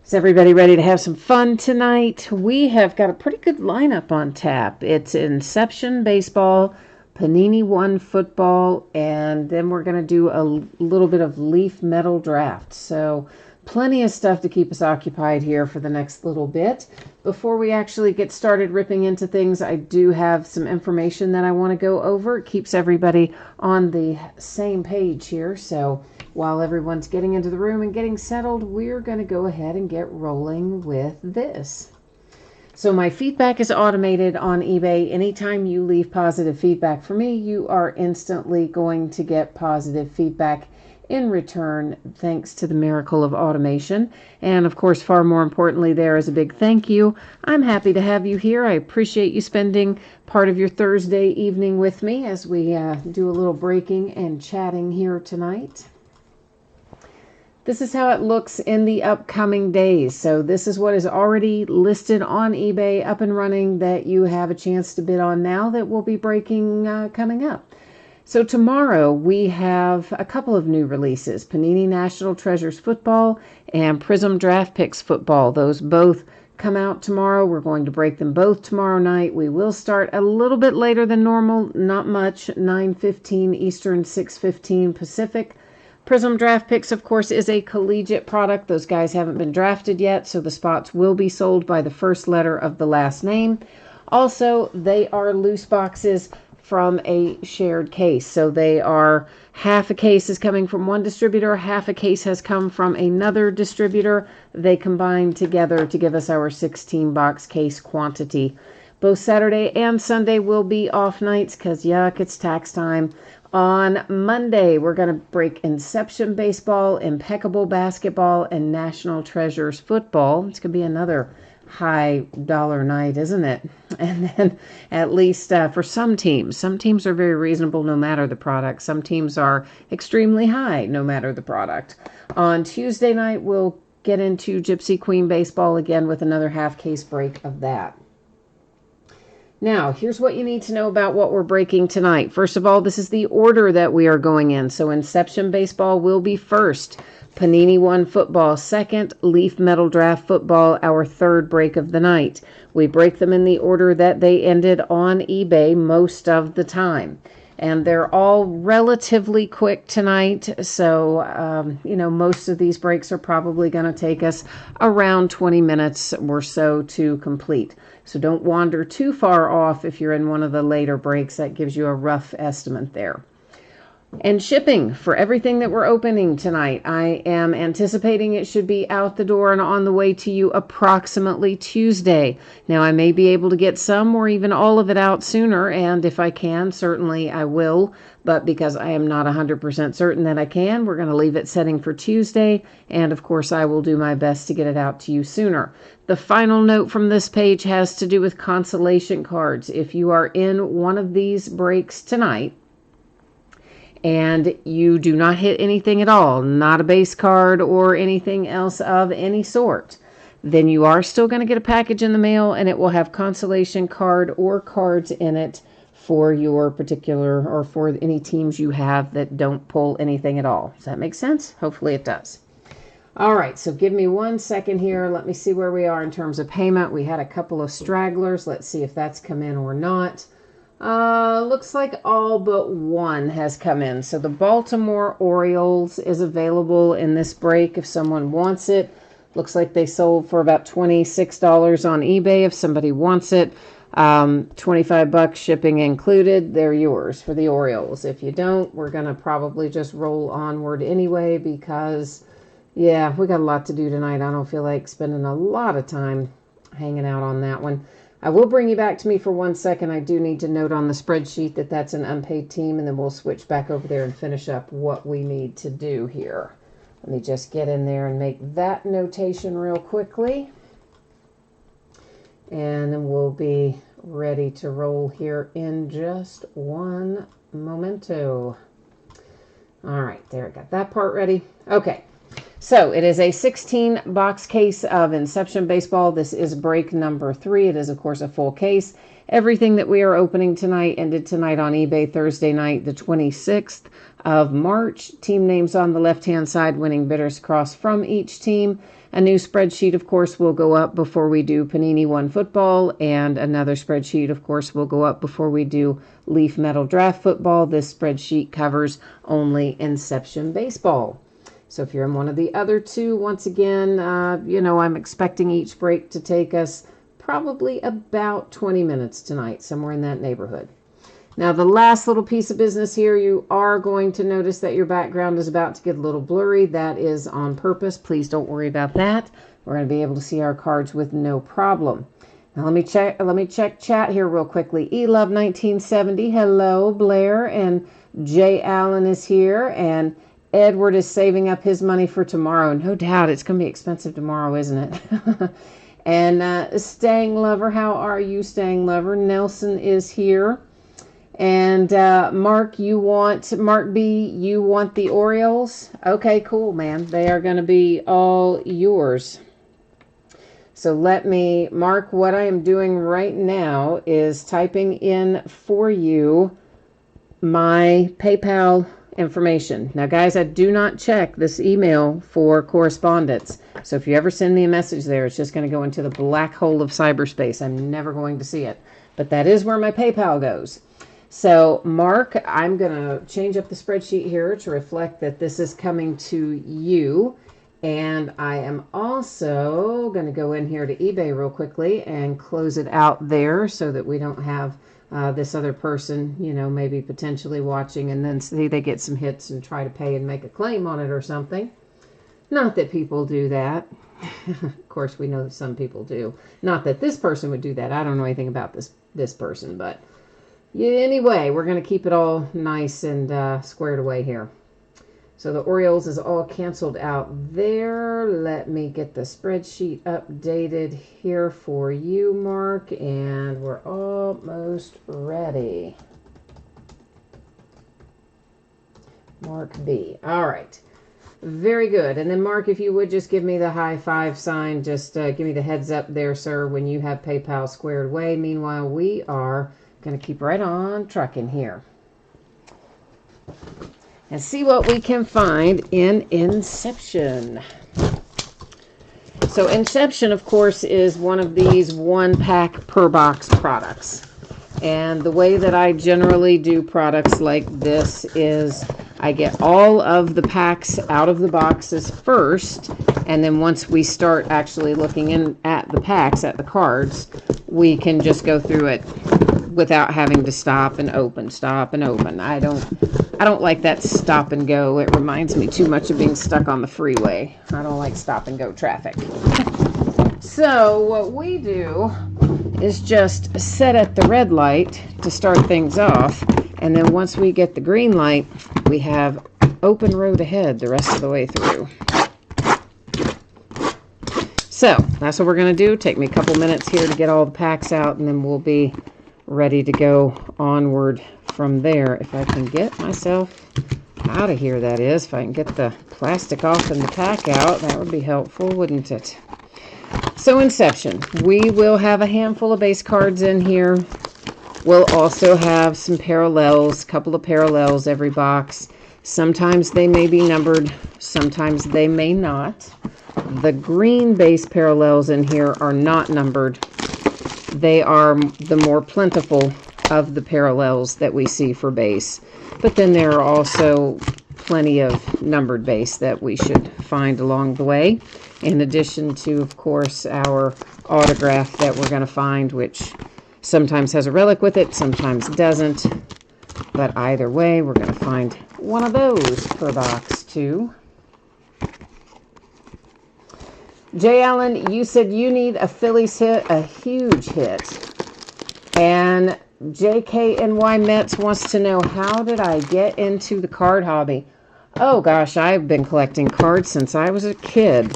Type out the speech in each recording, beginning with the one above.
Is everybody ready to have some fun tonight? We have got a pretty good lineup on tap. It's Inception Baseball, Panini One Football, and then we're going to do a little bit of Leaf Metal Draft. So plenty of stuff to keep us occupied here for the next little bit. Before we actually get started ripping into things, I do have some information that I want to go over. It keeps everybody on the same page here. So while everyone's getting into the room and getting settled, we're going to go ahead and get rolling with this. So my feedback is automated on eBay. Anytime you leave positive feedback for me, you are instantly going to get positive feedback in return, thanks to the miracle of automation. And of course, far more importantly, there is a big thank you. I'm happy to have you here. I appreciate you spending part of your Thursday evening with me as we do a little breaking and chatting here tonight. This is how it looks in the upcoming days. So this is what is already listed on eBay, up and running, that you have a chance to bid on now that will be breaking coming up. So tomorrow we have a couple of new releases, Panini National Treasures Football and Prism Draft Picks Football. Those both come out tomorrow. We're going to break them both tomorrow night. We will start a little bit later than normal, not much, 9:15 Eastern, 6:15 Pacific. Prism Draft Picks, of course, is a collegiate product. Those guys haven't been drafted yet, so the spots will be sold by the first letter of the last name. Also, they are loose boxes from a shared case. So they are, half a case is coming from one distributor, half a case has come from another distributor. They combine together to give us our 16-box case quantity. Both Saturday and Sunday will be off nights because, yuck, it's tax time. On Monday, we're going to break Inception Baseball, Impeccable Basketball, and National Treasures Football. It's going to be another high dollar night, isn't it? And then at least for some teams are very reasonable no matter the product. Some teams are extremely high no matter the product. On Tuesday night, we'll get into Gypsy Queen Baseball again with another half case break of that. Now, here's what you need to know about what we're breaking tonight. First of all, this is the order that we are going in. So Inception Baseball will be first, Panini One Football second, Leaf Metal Draft Football our third break of the night. We break them in the order that they ended on eBay most of the time. And they're all relatively quick tonight, so, most of these breaks are probably going to take us around 20 minutes or so to complete. So don't wander too far off if you're in one of the later breaks. That gives you a rough estimate there. And shipping for everything that we're opening tonight, I am anticipating it should be out the door and on the way to you approximately Tuesday. Now, I may be able to get some or even all of it out sooner, and if I can, certainly I will. But because I am not 100% certain that I can, we're going to leave it setting for Tuesday, and of course I will do my best to get it out to you sooner. The final note from this page has to do with consolation cards. If you are in one of these breaks tonight, and you do not hit anything at all, not a base card or anything else of any sort, then you are still going to get a package in the mail, and it will have consolation card or cards in it for your particular, or for any teams you have that don't pull anything at all. Does that make sense? Hopefully it does. All right, so give me 1 second here. Let me see where we are in terms of payment. We had a couple of stragglers. Let's see if that's come in or not. Looks like all but one has come in. So the Baltimore Orioles is available in this break if someone wants it. Looks like they sold for about $26 on eBay if somebody wants it. $25 shipping included. They're yours for the Orioles. If you don't, we're going to probably just roll onward anyway because, yeah, we got a lot to do tonight. I don't feel like spending a lot of time hanging out on that one. I will bring you back to me for 1 second. I do need to note on the spreadsheet that that's an unpaid team, and then we'll switch back over there and finish up what we need to do here. Let me just get in there and make that notation real quickly. And then we'll be ready to roll here in just one momento. All right, there, I got that part ready. Okay. So it is a 16 box case of Inception Baseball. This is break number 3. It is, of course, a full case. Everything that we are opening tonight ended tonight on eBay Thursday night, the 26th of March. Team names on the left-hand side, winning bidders across from each team. A new spreadsheet, of course, will go up before we do Panini One Football, and another spreadsheet, of course, will go up before we do Leaf Metal Draft Football. This spreadsheet covers only Inception Baseball. So if you're in one of the other two, once again, I'm expecting each break to take us probably about 20 minutes tonight, somewhere in that neighborhood. Now, the last little piece of business here, you are going to notice that your background is about to get a little blurry. That is on purpose. Please don't worry about that. We're going to be able to see our cards with no problem. Now, let me check chat here real quickly. eLove1970, hello, Blair, and Jay Allen is here, and Edward is saving up his money for tomorrow. No doubt it's going to be expensive tomorrow, isn't it? And Stang Lover, how are you, Stang Lover? Nelson is here. And Mark B, you want the Orioles? Okay, cool, man. They are going to be all yours. So Mark, what I am doing right now is typing in for you my PayPal information. Now, guys, I do not check this email for correspondence. So if you ever send me a message there, it's just going to go into the black hole of cyberspace. I'm never going to see it. But that is where my PayPal goes. So, Mark, I'm going to change up the spreadsheet here to reflect that this is coming to you. And I am also going to go in here to eBay real quickly and close it out there so that we don't have this other person, maybe potentially watching and then see they get some hits and try to pay and make a claim on it or something. Not that people do that. Of course, we know that some people do. Not that this person would do that. I don't know anything about this person, but yeah, anyway, we're going to keep it all nice and squared away here. So the Orioles is all canceled out there. Let me get the spreadsheet updated here for you, Mark, and we're almost ready. Mark B. All right. Very good. And then, Mark, if you would just give me the high five sign, just give me the heads up there, sir, when you have PayPal squared away. Meanwhile, we are going to keep right on trucking here and see what we can find in Inception. So Inception, of course, is one of these one pack per box products. And the way that I generally do products like this is I get all of the packs out of the boxes first, and then once we start actually looking in at the packs, at the cards, we can just go through it without having to stop and open. I don't like that stop and go. It reminds me too much of being stuck on the freeway. I don't like stop and go traffic. So what we do is just set at the red light to start things off, and then once we get the green light, we have open road ahead the rest of the way through. So that's what we're going to do. Take me a couple minutes here to get all the packs out, and then we'll be ready to go onward from there. If I can get myself out of here, that is. If I can get the plastic off and the pack out, that would be helpful, wouldn't it? So Inception, we will have a handful of base cards in here. We'll also have some parallels, a couple of parallels every box. Sometimes they may be numbered, sometimes they may not. The green base parallels in here are not numbered. They are the more plentiful of the parallels that we see for base. But then there are also plenty of numbered base that we should find along the way, in addition to, of course, our autograph that we're going to find, which sometimes has a relic with it, sometimes doesn't. But either way, we're going to find one of those per box, too. Jay Allen, you said you need a Phillies hit, a huge hit. And JKNY Mets wants to know, how did I get into the card hobby? Oh gosh, I've been collecting cards since I was a kid.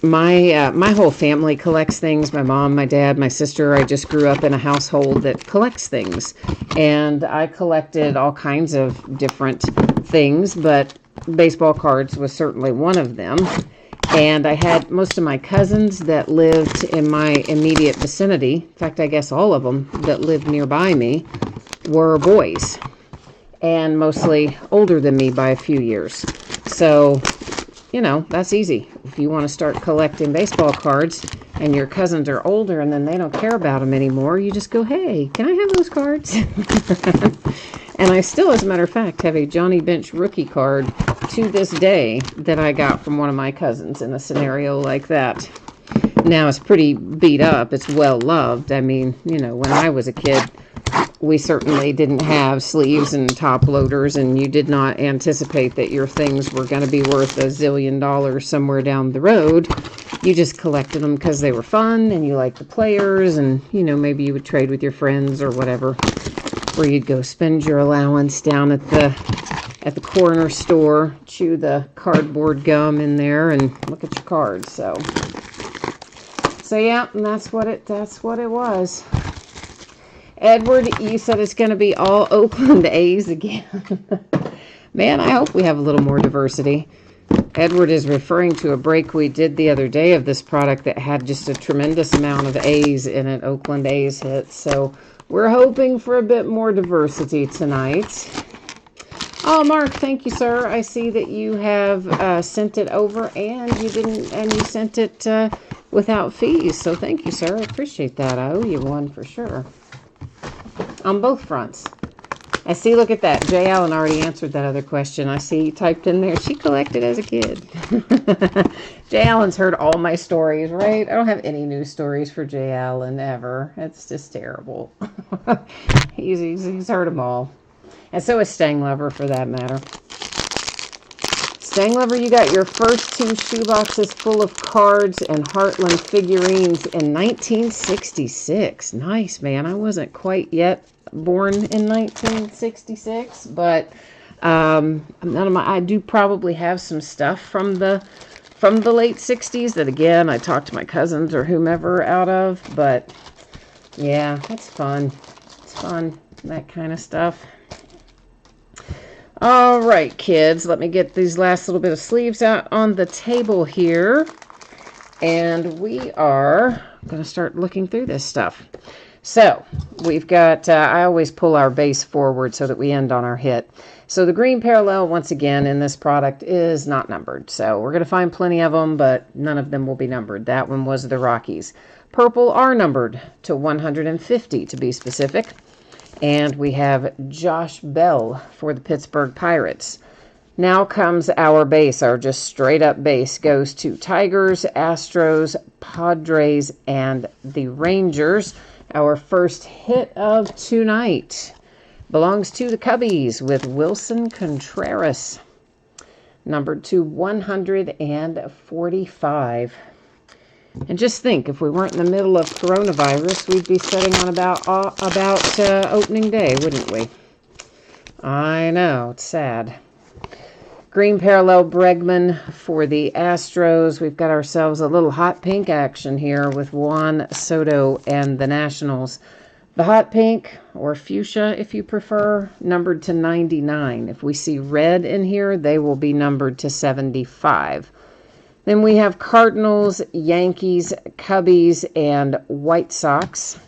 My whole family collects things. My mom, my dad, my sister. I just grew up in a household that collects things. And I collected all kinds of different things, but baseball cards was certainly one of them. And I had most of my cousins that lived in my immediate vicinity. In fact, I guess all of them that lived nearby me were boys, and mostly older than me by a few years. So, you know, that's easy. If you want to start collecting baseball cards and your cousins are older and then they don't care about them anymore, you just go, hey, can I have those cards? And I still, as a matter of fact, have a Johnny Bench rookie card to this day that I got from one of my cousins in a scenario like that. Now, it's pretty beat up. It's well loved. I mean, you know, when I was a kid, we certainly didn't have sleeves and top loaders, and you did not anticipate that your things were going to be worth $1 zillion somewhere down the road. You just collected them because they were fun and you liked the players, and, you know, maybe you would trade with your friends or whatever, or you'd go spend your allowance down at the corner store, chew the cardboard gum in there, and look at your cards. So yeah, and that's what it was. Edward, you said it's going to be all Oakland A's again. Man, I hope we have a little more diversity. Edward is referring to a break we did the other day of this product that had just a tremendous amount of A's in it, Oakland A's hits. So we're hoping for a bit more diversity tonight. Oh, Mark, thank you, sir. I see that you have sent it over, and you sent it without fees. So thank you, sir. I appreciate that. I owe you one for sure. On both fronts. I see, look at that. Jay Allen already answered that other question. I see you typed in there, she collected as a kid. Jay Allen's heard all my stories, right? I don't have any new stories for Jay Allen ever. It's just terrible. he's heard them all. And so is Stang Lover, for that matter. Stang Lover, you got your first 2 shoeboxes full of cards and Heartland figurines in 1966. Nice, man. I wasn't quite yet born in 1966, but I do probably have some stuff from the late 60s that, again, I talked to my cousins or whomever out of. But yeah, it's fun. It's fun, that kind of stuff. All right, kids, let me get these last little bit of sleeves out on the table here, and we are going to start looking through this stuff. So we've got, I always pull our base forward so that we end on our hit. So the green parallel, once again, in this product is not numbered. So we're going to find plenty of them, but none of them will be numbered. That one was the Rockies. Purple are numbered to 150 to be specific. And we have Josh Bell for the Pittsburgh Pirates. Now comes our base. Our just straight up base goes to Tigers, Astros, Padres, and the Rangers. Our first hit of tonight belongs to the Cubbies with Wilson Contreras, numbered to 145. And just think, if we weren't in the middle of coronavirus, we'd be sitting on about opening day, wouldn't we? I know, it's sad. Green parallel Bregman for the Astros. We've got ourselves a little hot pink action here with Juan Soto and the Nationals. The hot pink, or fuchsia if you prefer, numbered to 99. If we see red in here, they will be numbered to 75. Then we have Cardinals, Yankees, Cubbies, and White Sox.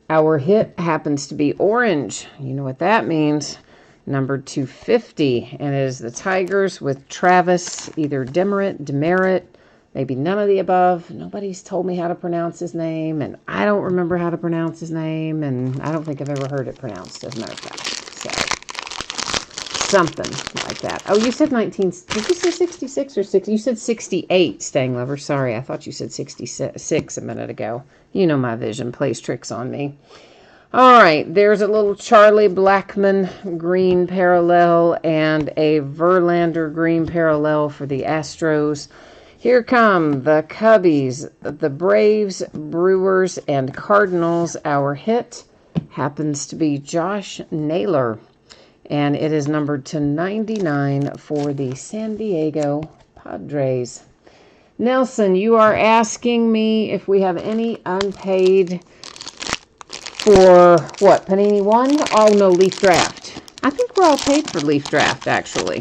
Our hit happens to be orange. You know what that means. Number 250, and it is the Tigers with Travis, either Demerit, maybe none of the above. Nobody's told me how to pronounce his name, and I don't remember how to pronounce his name, and I don't think I've ever heard it pronounced, as a matter of fact. So, something like that. Oh, you said 19, did you say 66 or 60? You said 68, Stang Lover. Sorry, I thought you said 66 a minute ago. You know my vision plays tricks on me. All right, there's a little Charlie Blackmon green parallel and a Verlander green parallel for the Astros. Here come the Cubbies, the Braves, Brewers, and Cardinals. Our hit happens to be Josh Naylor, and it is numbered to 99 for the San Diego Padres. Nelson, you are asking me if we have any unpaid for what? Panini 1? Oh, no, Leaf Draft. I think we're all paid for Leaf Draft, actually.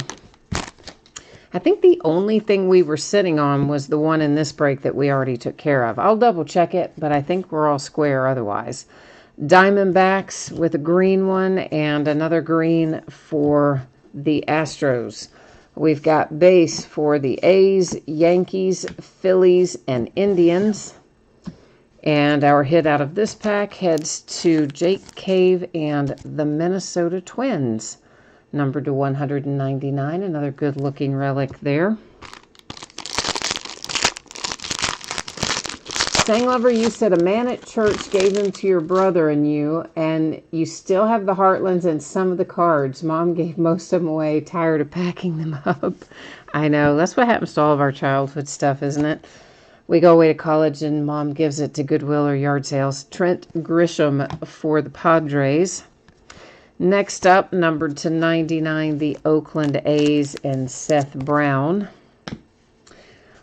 I think the only thing we were sitting on was the one in this break that we already took care of. I'll double check it, but I think we're all square otherwise. Diamondbacks with a green one and another green for the Astros. We've got base for the A's, Yankees, Phillies, and Indians. And our hit out of this pack heads to Jake Cave and the Minnesota Twins. Numbered to 199. Another good-looking relic there. Sanglover, you said a man at church gave them to your brother and you still have the Heartlands and some of the cards. Mom gave most of them away, tired of packing them up. I know, that's what happens to all of our childhood stuff, isn't it? We go away to college and Mom gives it to Goodwill or yard sales. Trent Grisham for the Padres. Next up, numbered to 99, the Oakland A's and Seth Brown.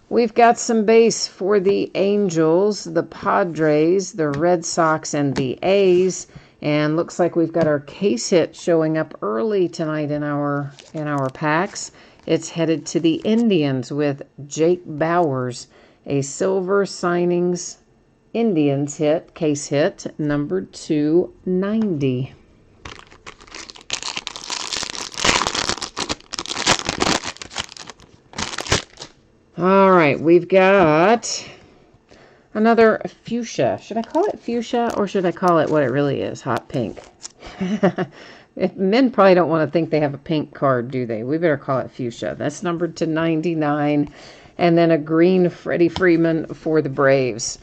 We've got some base for the Angels, the Padres, the Red Sox, and the A's. And looks like we've got our case hit showing up early tonight in our packs. It's headed to the Indians with Jake Bowers, a Silver Signings Indians hit, case hit, numbered to 90. All right, we've got another fuchsia. Should I call it fuchsia or should I call it what it really is, hot pink? Men probably don't want to think they have a pink card, do they? We better call it fuchsia. That's numbered to 99. And then a green Freddie Freeman for the Braves.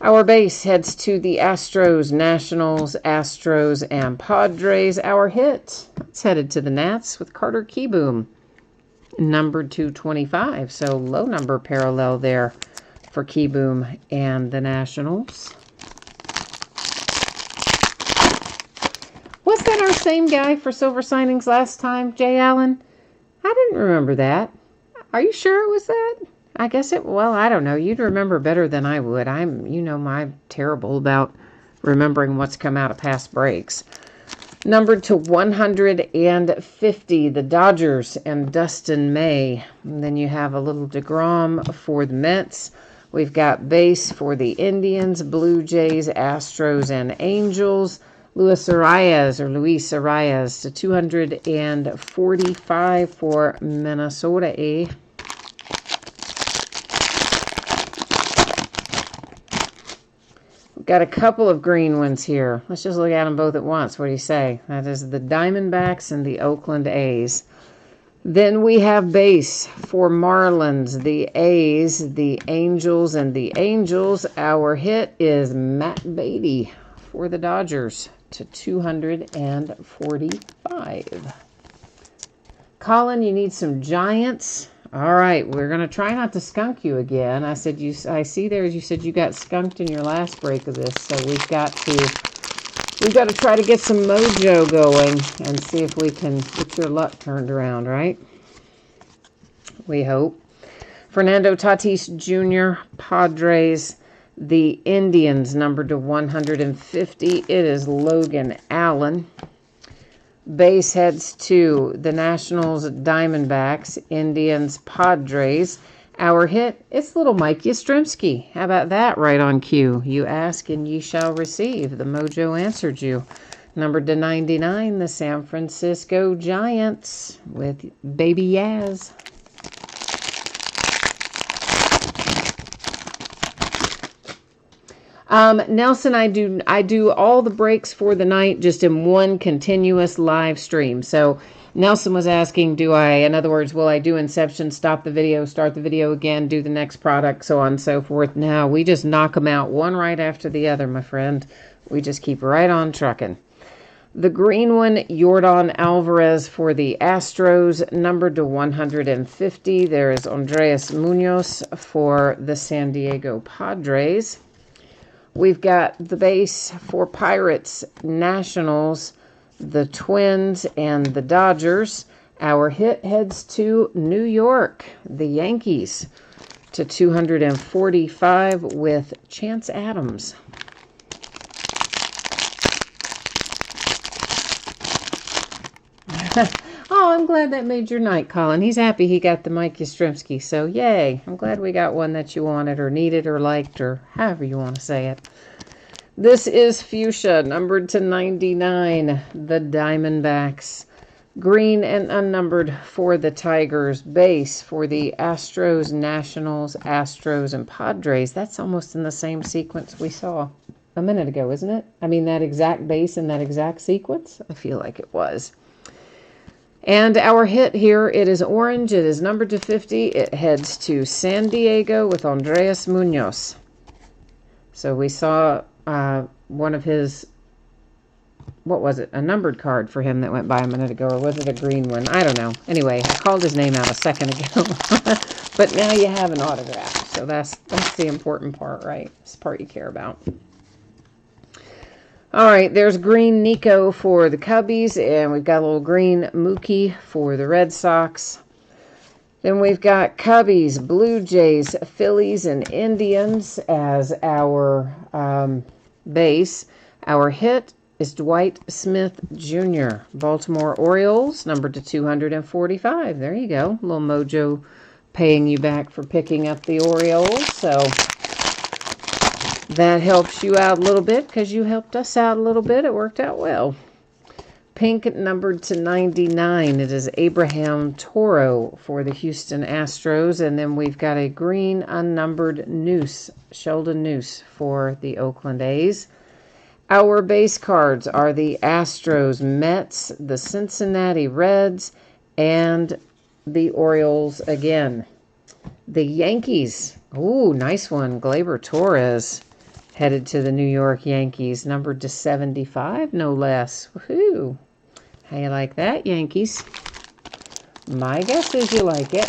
Our base heads to the Astros, Nationals, Astros, and Padres. Our hit, it's headed to the Nats with Carter Keyboom. Numbered to 25, so low number parallel there for Keyboom and the Nationals. Was that our same guy for Silver Signings last time, Jay Allen? I didn't remember that. Are you sure it was that? I guess it, well, I don't know. You'd remember better than I would. I'm terrible about remembering what's come out of past breaks. Numbered to 150, the Dodgers and Dustin May. And then you have a little DeGrom for the Mets. We've got base for the Indians, Blue Jays, Astros, and Angels. Luis Arias to 245 for Minnesota. Got a couple of green ones here. Let's just look at them both at once. What do you say? That is the Diamondbacks and the Oakland A's. Then we have base for Marlins, the A's, the Angels, and the Angels. Our hit is Matt Beatty for the Dodgers to 245. Colin, you need some Giants. All right, we're going to try not to skunk you again. I see there, you said you got skunked in your last break of this, so we've got to try to get some mojo going and see if we can get your luck turned around, right? We hope. Fernando Tatis Jr., Padres, the Indians, numbered to 150. It is Logan Allen. Base heads to the Nationals, Diamondbacks, Indians, Padres. Our hit, it's little Mike Yastrzemski. How about that, right on cue? You ask and ye shall receive. The mojo answered you. Numbered to 99, the San Francisco Giants with Baby Yaz. Nelson, I do all the breaks for the night just in one continuous live stream. So Nelson was asking, in other words, will I do Inception, stop the video, start the video again, do the next product, so on and so forth? No, we just knock them out one right after the other, my friend. We just keep right on trucking. The green one, Yordan Alvarez for the Astros, numbered to 150. There is Andres Munoz for the San Diego Padres. We've got the base for Pirates, Nationals, the Twins, and the Dodgers. Our hit heads to New York, the Yankees, to 245 with Chance Adams. Oh, I'm glad that made your night, Colin. He's happy he got the Mike Yastrzemski. So, yay. I'm glad we got one that you wanted or needed or liked or however you want to say it. This is fuchsia, numbered to 99, the Diamondbacks. Green and unnumbered for the Tigers. Base for the Astros, Nationals, Astros, and Padres. That's almost in the same sequence we saw a minute ago, isn't it? I mean, that exact base in that exact sequence? I feel like it was. And our hit here, it is orange. It is numbered to 50. It heads to San Diego with Andres Munoz. So we saw one of his, what was it? A numbered card for him that went by a minute ago. Or was it a green one? I don't know. Anyway, I called his name out a second ago. But now you have an autograph. So that's the important part, right? It's the part you care about. All right, there's green Nico for the Cubbies, and we've got a little green Mookie for the Red Sox. Then we've got Cubbies, Blue Jays, Phillies, and Indians as our base. Our hit is Dwight Smith Jr., Baltimore Orioles, numbered to 245. There you go. A little mojo paying you back for picking up the Orioles, so that helps you out a little bit because you helped us out a little bit. It worked out well. Pink, numbered to 99. It is Abraham Toro for the Houston Astros. And then we've got a green unnumbered Noose, Sheldon Noose for the Oakland A's. Our base cards are the Astros, Mets, the Cincinnati Reds, and the Orioles again. The Yankees. Ooh, nice one. Gleyber Torres. Headed to the New York Yankees, numbered to 75, no less. Woohoo! How you like that, Yankees? My guess is you like it.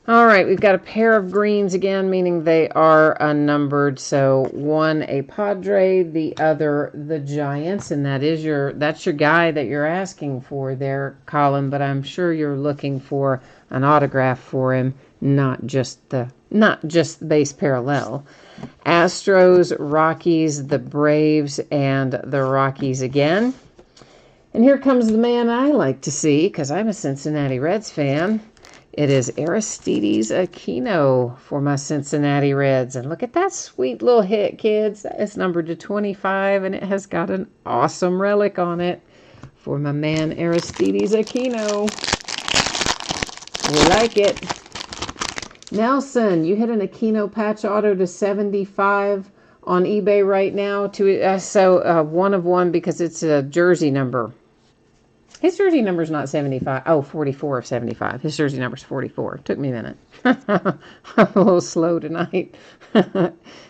All right, we've got a pair of greens again, meaning they are unnumbered. So one a Padre, the other the Giants, and that's your guy that you're asking for there, Colin. But I'm sure you're looking for an autograph for him. Not just the base parallel. Astros, Rockies, the Braves, and the Rockies again. And here comes the man I like to see, because I'm a Cincinnati Reds fan. It is Aristides Aquino for my Cincinnati Reds. And look at that sweet little hit, kids. It's numbered to 25, and it has got an awesome relic on it for my man Aristides Aquino. We like it. Nelson, you hit an Aquino patch auto to 75 on eBay right now. One of one because it's a jersey number. His jersey number is not 75. Oh, 44 of 75. His jersey number is 44. Took me a minute. I'm a little slow tonight.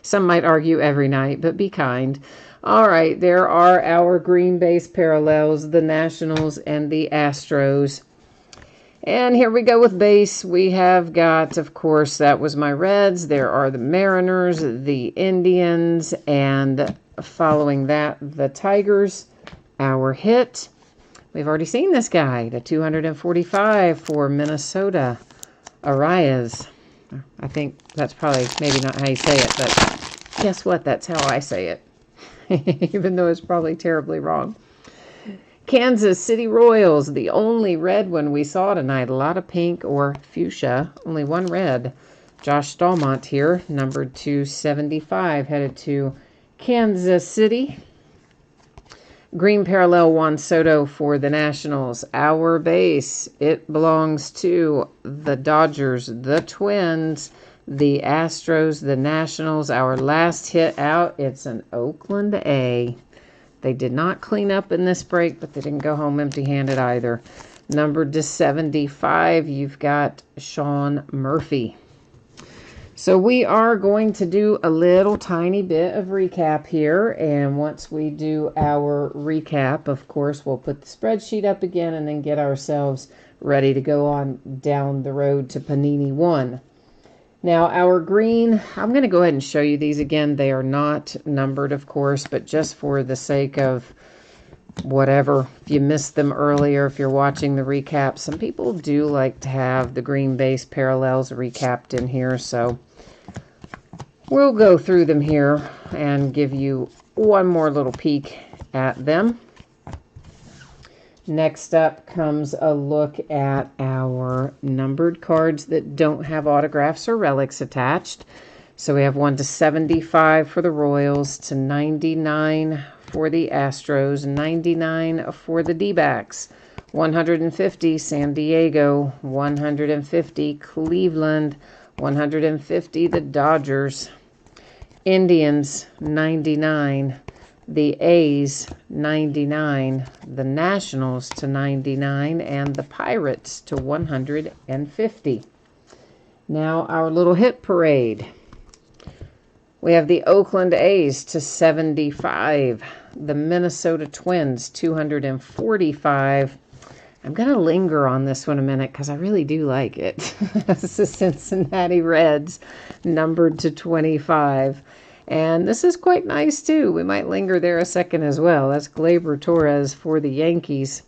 Some might argue every night, but be kind. All right, there are our green base parallels, the Nationals and the Astros. And here we go with base. We have got, of course, that was my Reds. There are the Mariners, the Indians, and following that, the Tigers. Our hit. We've already seen this guy, the 245 for Minnesota, Arias. I think that's probably maybe not how you say it, but guess what? That's how I say it, even though it's probably terribly wrong. Kansas City Royals, the only red one we saw tonight. A lot of pink or fuchsia, only one red. Josh Stallmont here, numbered 275, headed to Kansas City. Green parallel Juan Soto for the Nationals. Our base, it belongs to the Dodgers, the Twins, the Astros, the Nationals. Our last hit out, it's an Oakland A. They did not clean up in this break, but they didn't go home empty-handed either. Numbered to 75, you've got Sean Murphy. So we are going to do a little tiny bit of recap here. And once we do our recap, of course, we'll put the spreadsheet up again and then get ourselves ready to go on down the road to Panini 1. Now, our green, I'm going to go ahead and show you these again. They are not numbered, of course, but just for the sake of whatever, if you missed them earlier, if you're watching the recap, some people do like to have the green base parallels recapped in here, so we'll go through them here and give you one more little peek at them. Next up comes a look at our numbered cards that don't have autographs or relics attached. So we have 1 to 75 for the Royals, to 99 for the Astros, 99 for the D-backs, 150 San Diego, 150 Cleveland, 150 the Dodgers, Indians 99, the A's 99, the Nationals to 99, and the Pirates to 150. Now our little hit parade. We have the Oakland A's to 75, the Minnesota Twins 245. I'm going to linger on this one a minute because I really do like it. This is the Cincinnati Reds, numbered to 25. And this is quite nice, too. We might linger there a second as well. That's Gleyber Torres for the Yankees.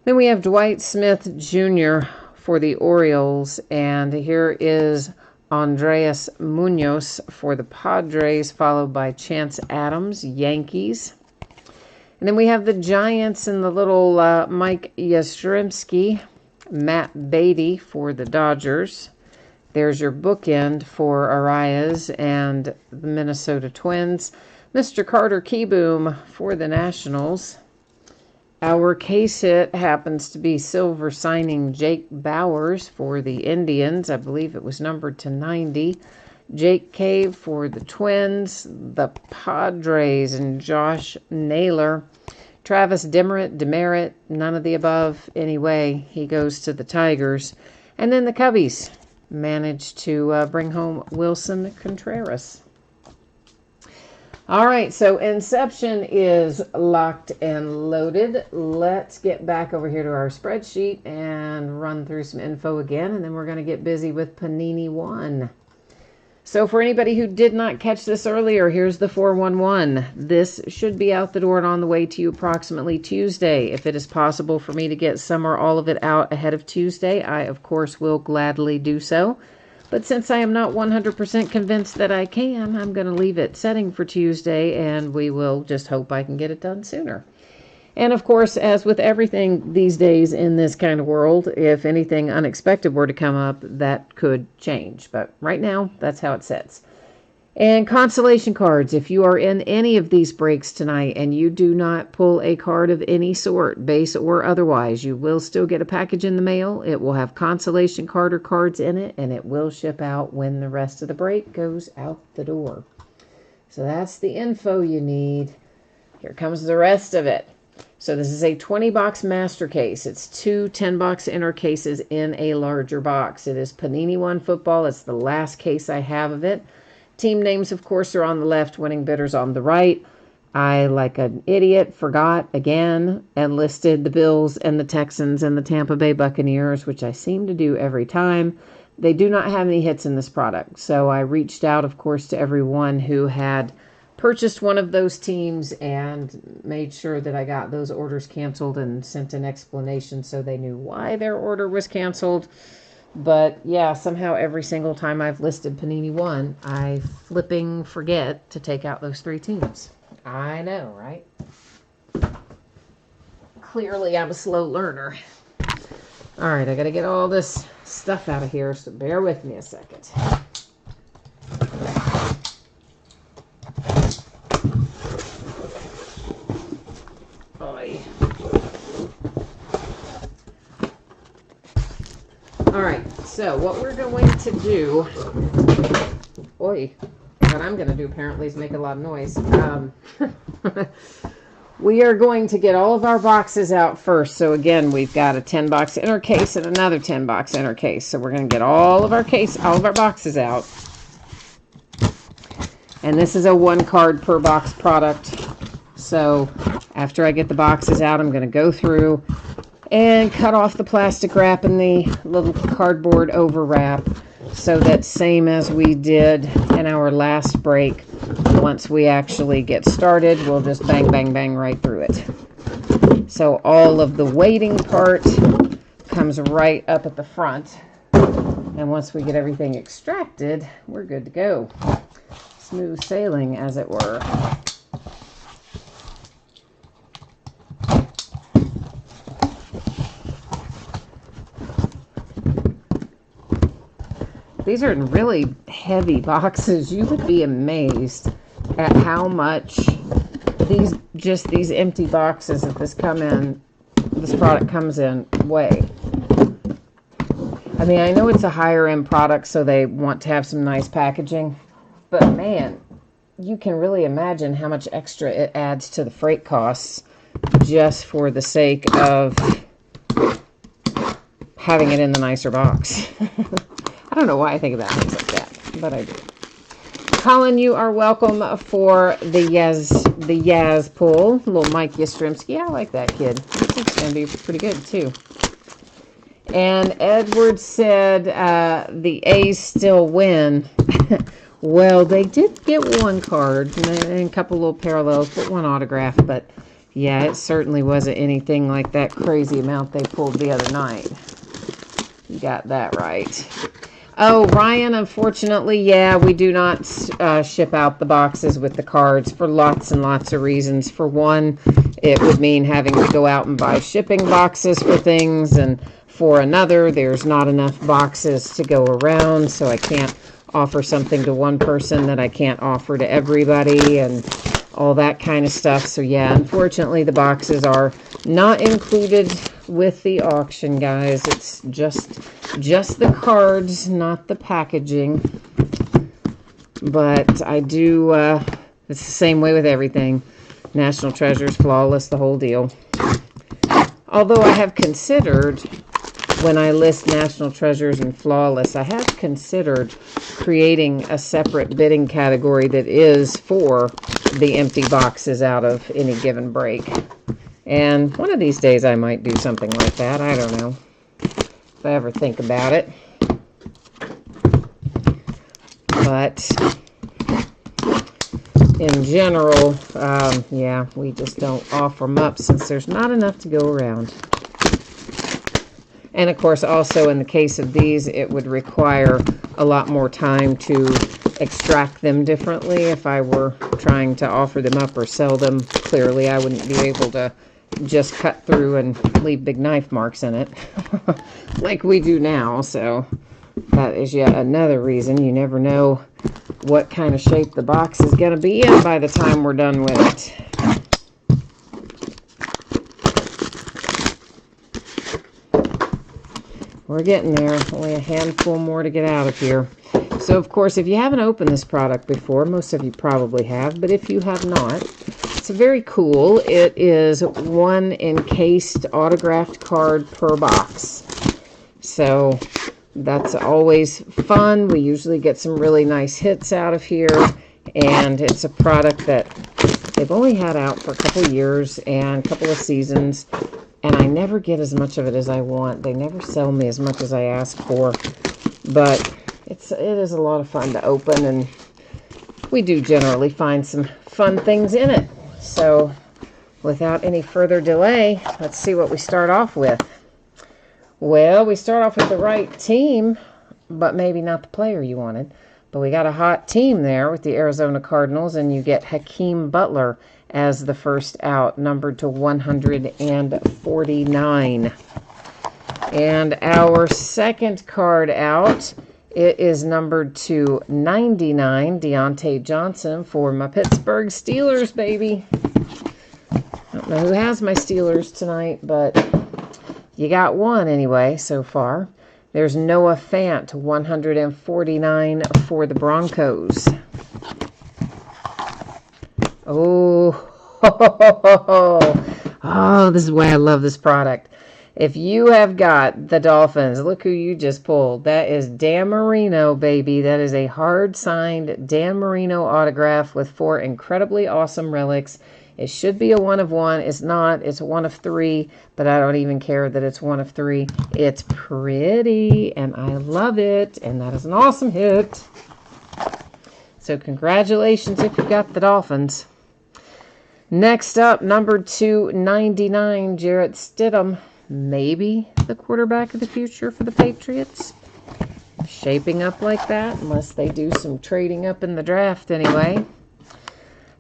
Then we have Dwight Smith Jr. for the Orioles. And here is Andres Munoz for the Padres, followed by Chance Adams, Yankees. And then we have the Giants and the little Mike Yastrzemski, Matt Beatty for the Dodgers. There's your bookend for Arias and the Minnesota Twins. Mr. Carter Keyboom for the Nationals. Our case hit happens to be silver signing Jake Bowers for the Indians. I believe it was numbered to 90. Jake Cave for the Twins, the Padres, and Josh Naylor. Travis Demerit, none of the above. Anyway, he goes to the Tigers. And then the Cubbies managed to bring home Wilson Contreras. All right, so Inception is locked and loaded. Let's get back over here to our spreadsheet and run through some info again, and then we're going to get busy with Panini 1. So for anybody who did not catch this earlier, here's the 411. This should be out the door and on the way to you approximately Tuesday. If it is possible for me to get some or all of it out ahead of Tuesday, I, of course, will gladly do so. But since I am not 100% convinced that I can, I'm going to leave it setting for Tuesday, and we will just hope I can get it done sooner. And of course, as with everything these days in this kind of world, if anything unexpected were to come up, that could change. But right now, that's how it sits. And consolation cards, if you are in any of these breaks tonight and you do not pull a card of any sort, base or otherwise, you will still get a package in the mail. It will have consolation card or cards in it, and it will ship out when the rest of the break goes out the door. So that's the info you need. Here comes the rest of it. So this is a 20-box master case. It's two 10-box inner cases in a larger box. It is Panini 1 football. It's the last case I have of it. Team names, of course, are on the left, winning bidders on the right. I, like an idiot, forgot again and listed the Bills and the Texans and the Tampa Bay Buccaneers, which I seem to do every time. They do not have any hits in this product. So I reached out, of course, to everyone who had purchased one of those teams and made sure that I got those orders canceled and sent an explanation so they knew why their order was canceled. But yeah, somehow every single time I've listed Panini 1, I flipping forget to take out those 3 teams. I know, right? Clearly I'm a slow learner. All right, I got to get all this stuff out of here, so bear with me a second. All right, so what we're going to do, what I'm going to do apparently is make a lot of noise. We are going to get all of our boxes out first. So again, we've got a 10-box inner case and another 10-box inner case. So we're going to get all of our boxes out. And this is a 1 card per box product. So after I get the boxes out, I'm going to go through and cut off the plastic wrap and the little cardboard overwrap, so that same as we did in our last break, once we actually get started, we'll just bang, bang, bang right through it. So all of the waiting part comes right up at the front. And once we get everything extracted, we're good to go. Smooth sailing, as it were. These are in really heavy boxes. You would be amazed at how much these empty boxes that this product comes in weigh. I mean, I know it's a higher end product, so they want to have some nice packaging, but man, you can really imagine how much extra it adds to the freight costs just for the sake of having it in the nicer box. I don't know why I think about things like that, but I do. Colin, you are welcome for the Yaz pull. Little Mike Yastrzemski. Yeah, I like that kid. I think it's going to be pretty good, too. And Edward said the A's still win. Well, they did get one card and a couple little parallels, but one autograph. But, yeah, it certainly wasn't anything like that crazy amount they pulled the other night. You got that right. Oh, Ryan, unfortunately, yeah, we do not ship out the boxes with the cards for lots and lots of reasons. For one, it would mean having to go out and buy shipping boxes for things, and for another, there's not enough boxes to go around, so I can't offer something to one person that I can't offer to everybody, and all that kind of stuff. So yeah, unfortunately, the boxes are not included with the auction, guys. It's just the cards, not the packaging. But I do, it's the same way with everything. National Treasures, Flawless, the whole deal. Although I have considered, when I list National Treasures and Flawless, I have considered creating a separate bidding category that is for the empty boxes out of any given break. And one of these days I might do something like that. I don't know if I ever think about it. But in general, yeah, we just don't offer them up since there's not enough to go around. And of course, also in the case of these, it would require a lot more time to extract them differently. If I were trying to offer them up or sell them, clearly I wouldn't be able to just cut through and leave big knife marks in it like we do now. So that is yet another reason. You never know what kind of shape the box is going to be in by the time we're done with it. We're getting there. Only a handful more to get out of here. So, of course, if you haven't opened this product before, most of you probably have, but if you have not, it's very cool. It is one encased autographed card per box. So that's always fun. We usually get some really nice hits out of here, and it's a product that they've only had out for a couple years and a couple of seasons. And I never get as much of it as I want. They never sell me as much as I ask for. But it is a lot of fun to open. And we do generally find some fun things in it. So without any further delay, let's see what we start off with. Well, we start off with the right team, but maybe not the player you wanted. But we got a hot team there with the Arizona Cardinals. And you get Hakeem Butler as the first out, numbered to 149. And our second card out, it is numbered to 99, Deontay Johnson for my Pittsburgh Steelers, baby. I don't know who has my Steelers tonight, but you got one anyway so far. There's Noah Fant, 149 for the Broncos. Oh, this is why I love this product. If you have got the Dolphins, look who you just pulled. That is Dan Marino, baby. That is a hard-signed Dan Marino autograph with 4 incredibly awesome relics. It should be a 1 of 1. It's not. It's a 1 of 3, but I don't even care that it's 1 of 3. It's pretty, and I love it, and that is an awesome hit. So congratulations if you got the Dolphins. Next up, number 299, Jarrett Stidham. Maybe the quarterback of the future for the Patriots. Shaping up like that, unless they do some trading up in the draft anyway.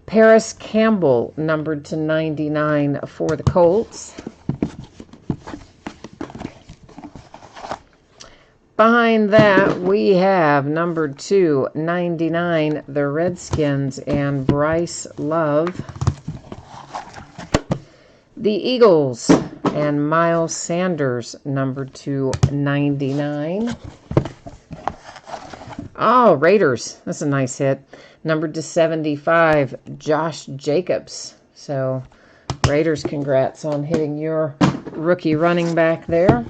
Paris Campbell, numbered to 99 for the Colts. Behind that, we have number 299, the Redskins, and Bryce Love. The Eagles and Miles Sanders, number 299. Oh, Raiders. That's a nice hit. Number 275, Josh Jacobs. So, Raiders, congrats on hitting your rookie running back there.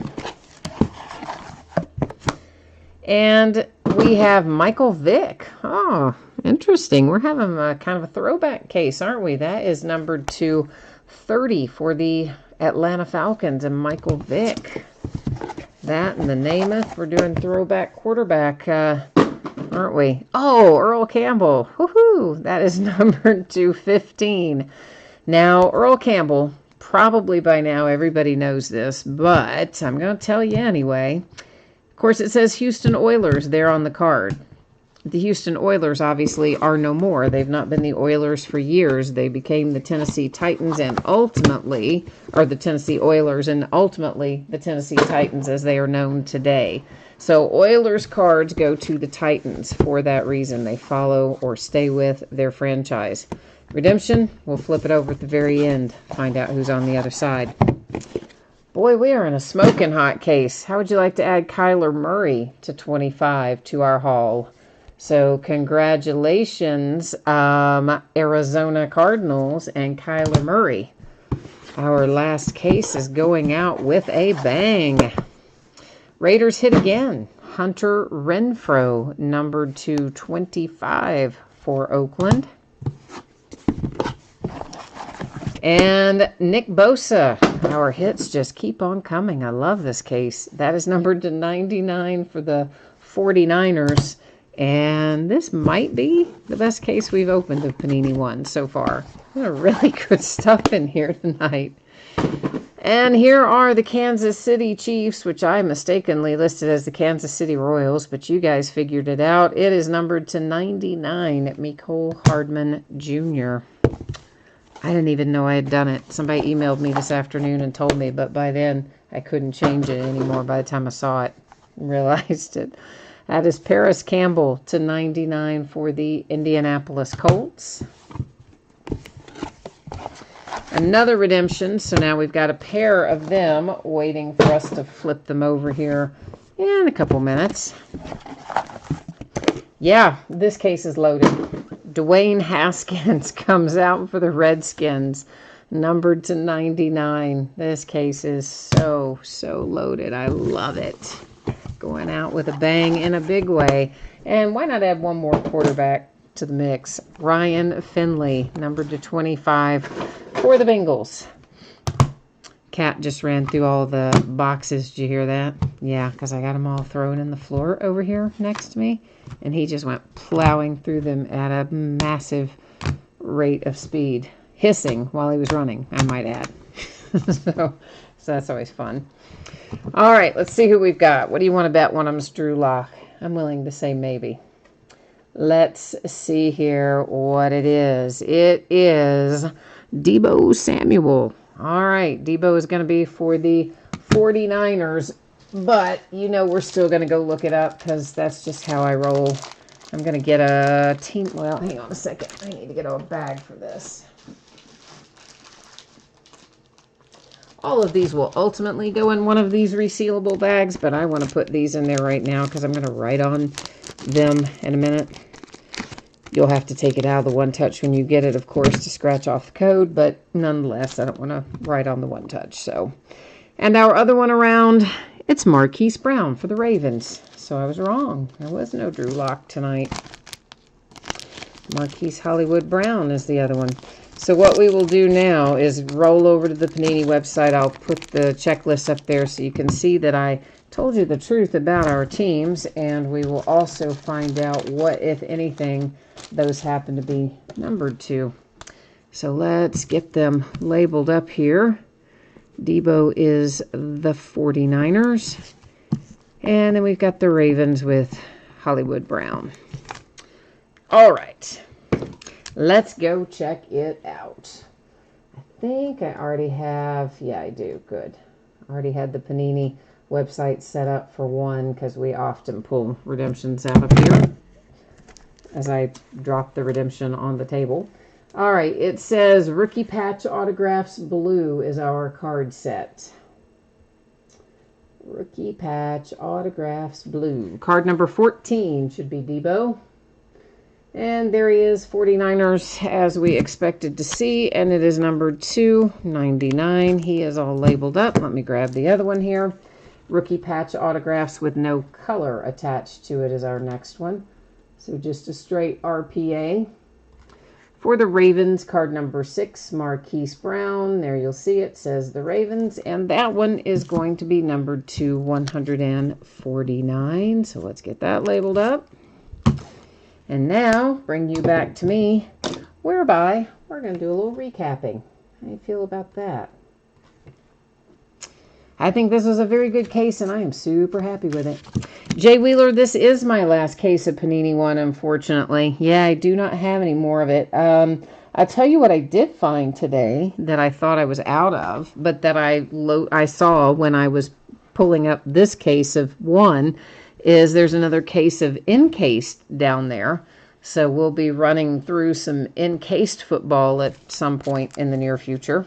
And we have Michael Vick. Oh, interesting. We're having a kind of a throwback case, aren't we? That is number 230 for the Atlanta Falcons and Michael Vick. That and the Namath. We're doing throwback quarterback, aren't we? Oh, Earl Campbell. Woohoo! That is number 215. Now, Earl Campbell, probably by now everybody knows this, but I'm going to tell you anyway. Of course, it says Houston Oilers there on the card. The Houston Oilers obviously are no more. They've not been the Oilers for years. They became the Tennessee Titans and ultimately, or the Tennessee Oilers and ultimately the Tennessee Titans as they are known today. So Oilers cards go to the Titans for that reason. They follow or stay with their franchise. Redemption, we'll flip it over at the very end. Find out who's on the other side. Boy, we are in a smoking hot case. How would you like to add Kyler Murray to 25 to our haul? So congratulations, Arizona Cardinals and Kyler Murray. Our last case is going out with a bang. Raiders hit again. Hunter Renfrow, numbered to 25 for Oakland. And Nick Bosa. Our hits just keep on coming. I love this case. That is numbered to 99 for the 49ers. And this might be the best case we've opened of Panini 1 so far. Really good stuff in here tonight. And here are the Kansas City Chiefs, which I mistakenly listed as the Kansas City Royals, but you guys figured it out. It is numbered to 99, Mecole Hardman Jr. I didn't even know I had done it. Somebody emailed me this afternoon and told me, but by then I couldn't change it anymore by the time I saw it and realized it. That is Paris Campbell to 99 for the Indianapolis Colts. Another redemption, so now we've got a pair of them waiting for us to flip them over here in a couple minutes. Yeah, this case is loaded. Dwayne Haskins comes out for the Redskins, numbered to 99. This case is so loaded. I love it. Going out with a bang in a big way. And why not add one more quarterback to the mix? Ryan Finley, numbered to 25 for the Bengals. Cat just ran through all the boxes. Did you hear that? Yeah, because I got them all thrown in the floor over here next to me. And he just went plowing through them at a massive rate of speed. Hissing while he was running, I might add. so that's always fun. All right, let's see who we've got. What do you want to bet one of them's Drew Lock? I'm willing to say maybe. Let's see here what it is. It is Deebo Samuel. All right, Deebo is going to be for the 49ers, but you know we're still going to go look it up because that's just how I roll. I'm going to get a team. Well, hang on a second. I need to get a bag for this. All of these will ultimately go in one of these resealable bags, but I want to put these in there right now because I'm going to write on them in a minute. You'll have to take it out of the One Touch when you get it, of course, to scratch off the code, but nonetheless, I don't want to write on the One Touch. So, and our other one around, it's Marquise Brown for the Ravens. So I was wrong. There was no Drew Lock tonight. Marquise Hollywood Brown is the other one. So what we will do now is roll over to the Panini website. I'll put the checklist up there so you can see that I told you the truth about our teams, and we will also find out what, if anything, those happen to be numbered to. So let's get them labeled up here. Deebo is the 49ers. And then we've got the Ravens with Hollywood Brown. All right. Let's go check it out. I think I already have, yeah, I do, good. I already had the Panini website set up for one because we often pull redemptions out of here as I drop the redemption on the table. All right, it says Rookie Patch Autographs Blue is our card set. Rookie Patch Autographs Blue. Card number 14 should be Debo. And there he is, 49ers, as we expected to see, and it is numbered 299. He is all labeled up. Let me grab the other one here. Rookie Patch Autographs with no color attached to it is our next one. So just a straight RPA. For the Ravens, card number 6, Marquise Brown. There you'll see it says the Ravens, and that one is going to be numbered to 149. So let's get that labeled up. And now, bring you back to me, whereby we're going to do a little recapping. How do you feel about that? I think this was a very good case, and I am super happy with it. Jay Wheeler, this is my last case of Panini 1, unfortunately. Yeah, I do not have any more of it. I'll tell you what I did find today that I thought I was out of, but that I saw when I was pulling up this case of 1, is there's another case of encased down there. So we'll be running through some encased football at some point in the near future.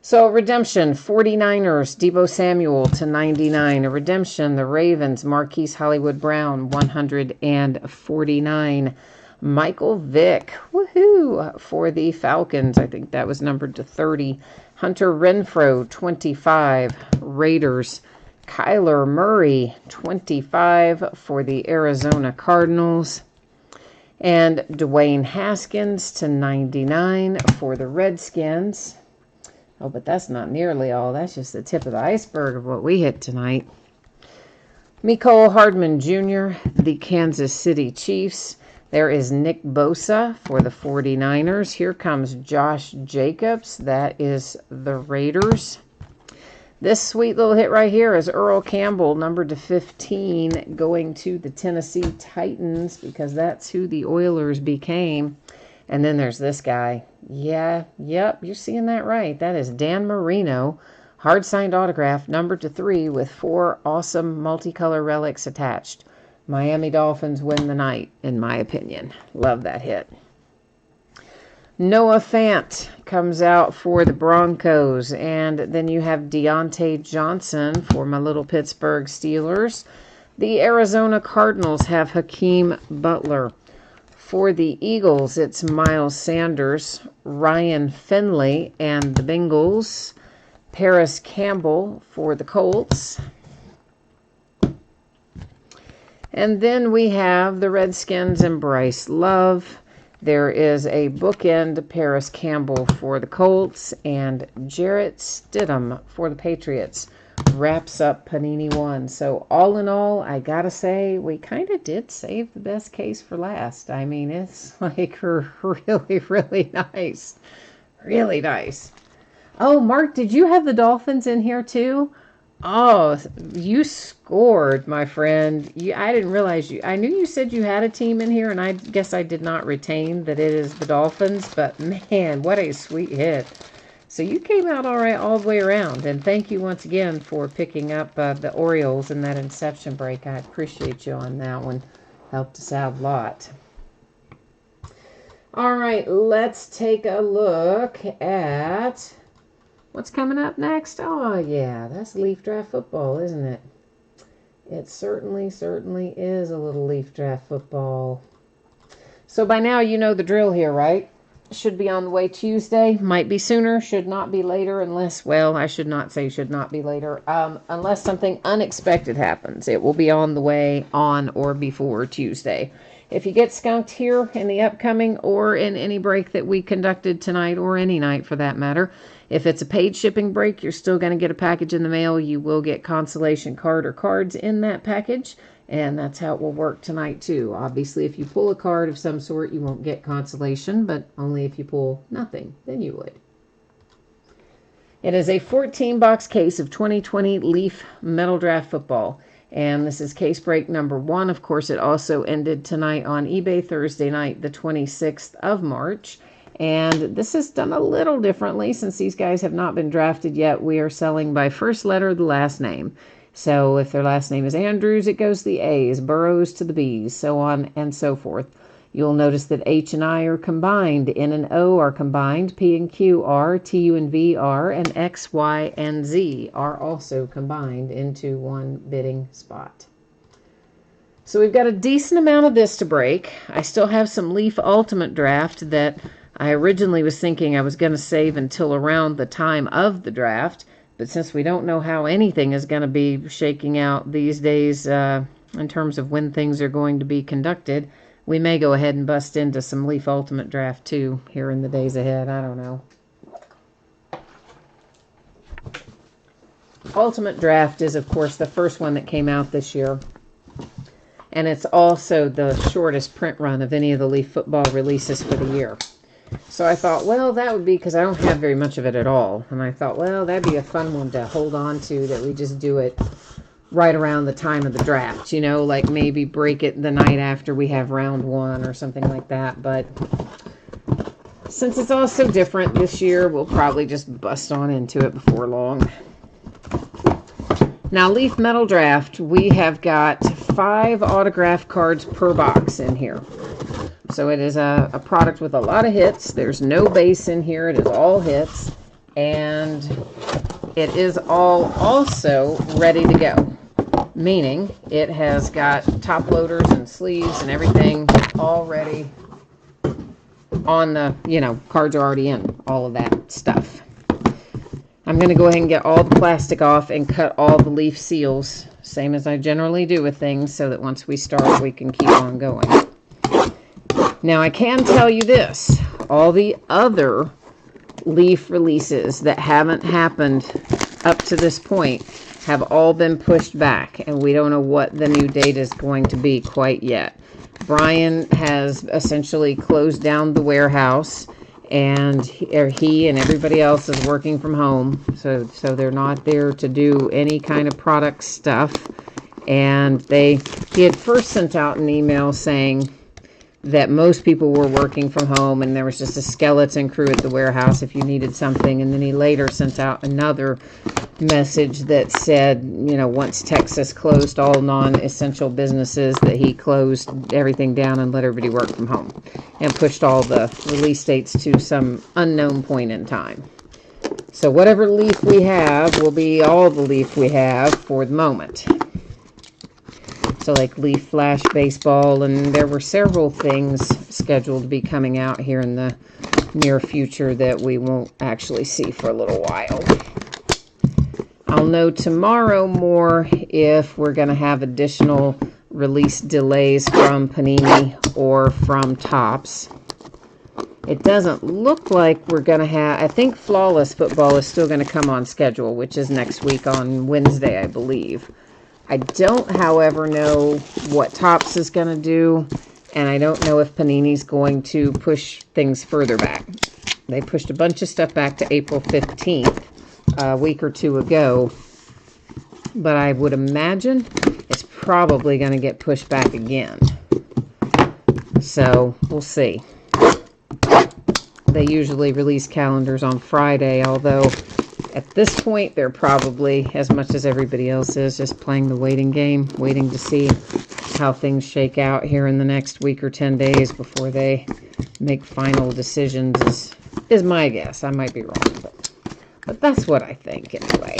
So redemption, 49ers, Debo Samuel to 99. A redemption, the Ravens, Marquise Hollywood Brown, 149. Michael Vick, woohoo, for the Falcons. I think that was numbered to 30. Hunter Renfrow, 25. Raiders, Kyler Murray, 25 for the Arizona Cardinals. And Dwayne Haskins to 99 for the Redskins. Oh, but that's not nearly all. That's just the tip of the iceberg of what we hit tonight. Mecole Hardman Jr., the Kansas City Chiefs. There is Nick Bosa for the 49ers. Here comes Josh Jacobs. That is the Raiders. This sweet little hit right here is Earl Campbell, numbered to 15, going to the Tennessee Titans because that's who the Oilers became. And then there's this guy. Yeah, yep, you're seeing that right. That is Dan Marino, hard-signed autograph, numbered to 3 with 4 awesome multicolor relics attached. Miami Dolphins win the night, in my opinion. Love that hit. Noah Fant comes out for the Broncos. And then you have Deontay Johnson for my little Pittsburgh Steelers. The Arizona Cardinals have Hakeem Butler. For the Eagles, it's Miles Sanders, Ryan Finley, and the Bengals. Paris Campbell for the Colts. And then we have the Redskins and Bryce Love. There is a bookend, Paris Campbell for the Colts, and Jarrett Stidham for the Patriots. Wraps up Panini 1. So all in all, I gotta say, we kind of did save the best case for last. I mean, it's like really, really nice. Really nice. Oh, Mark, did you have the Dolphins in here too? Oh, you scored, my friend. I didn't realize you. I knew you said you had a team in here, and I guess I did not retain that it is the Dolphins. But man, what a sweet hit. So you came out all right all the way around. And thank you once again for picking up the Orioles in that Inception break. I appreciate you on that one. Helped us out a lot. All right, let's take a look at what's coming up next. Oh, yeah, that's Leaf Draft Football, isn't it? It certainly is a little Leaf Draft Football. So by now you know the drill here, right? Should be on the way Tuesday. Might be sooner, should not be later unless, well, I should not say should not be later. Unless something unexpected happens. It will be on the way on or before Tuesday. If you get skunked here in the upcoming or in any break that we conducted tonight or any night for that matter, if it's a paid shipping break, you're still going to get a package in the mail. You will get consolation card or cards in that package, and that's how it will work tonight too. Obviously, if you pull a card of some sort, you won't get consolation, but only if you pull nothing, then you would. It is a 14-box case of 2020 Leaf Metal Draft Football. And this is case break number 1. Of course, it also ended tonight on eBay Thursday night, the 26th of March. And this is done a little differently since these guys have not been drafted yet. We are selling by first letter of the last name. So if their last name is Andrews, it goes to the A's, Burrows to the B's, so on and so forth. You'll notice that H and I are combined, N and O are combined, P and Q are, T, U, and V are, and X, Y, and Z are also combined into one bidding spot. So we've got a decent amount of this to break. I still have some Leaf Ultimate Draft that I originally was thinking I was going to save until around the time of the draft. But since we don't know how anything is going to be shaking out these days in terms of when things are going to be conducted, we may go ahead and bust into some Leaf Ultimate Draft too here in the days ahead. I don't know. Ultimate Draft is, of course, the first one that came out this year. And it's also the shortest print run of any of the Leaf football releases for the year. So I thought, well, that would be, because I don't have very much of it at all. And I thought, well, that'd be a fun one to hold on to, that we just do it right around the time of the draft, like maybe break it the night after we have round one or something like that. But since it's all so different this year, we'll probably just bust on into it before long. Now, Leaf Metal Draft, we have got 5 autograph cards per box in here. So it is a product with a lot of hits. There's no base in here. It is all hits. And it is all also ready to go. Meaning it has got top loaders and sleeves and everything all ready on the, cards are already in, all of that stuff. I'm going to go ahead and get all the plastic off and cut all the leaf seals, same as I generally do with things, so that once we start, we can keep on going. Now, I can tell you this. All the other Leaf releases that haven't happened up to this point have all been pushed back, and we don't know what the new date is going to be quite yet. Brian has essentially closed down the warehouse, and he and everybody else is working from home, so they're not there to do any kind of product stuff. And he had first sent out an email saying that most people were working from home and there was just a skeleton crew at the warehouse if you needed something. And then he later sent out another message that said, once Texas closed all non-essential businesses, that he closed everything down and let everybody work from home and pushed all the release dates to some unknown point in time. So whatever Leaf we have will be all the Leaf we have for the moment. So like Leaf Flash Baseball, and there were several things scheduled to be coming out here in the near future that we won't actually see for a little while. I'll know tomorrow more if we're going to have additional release delays from Panini or from Topps. It doesn't look like we're going to have, I think Flawless Football is still going to come on schedule, which is next week on Wednesday, I believe. I don't, however, know what Topps is going to do, and I don't know if Panini's going to push things further back. They pushed a bunch of stuff back to April 15th, a week or two ago, but I would imagine it's probably going to get pushed back again. So, we'll see. They usually release calendars on Friday, although at this point, they're probably, as much as everybody else is, just playing the waiting game, waiting to see how things shake out here in the next week or 10 days before they make final decisions, is my guess. I might be wrong, but that's what I think anyway.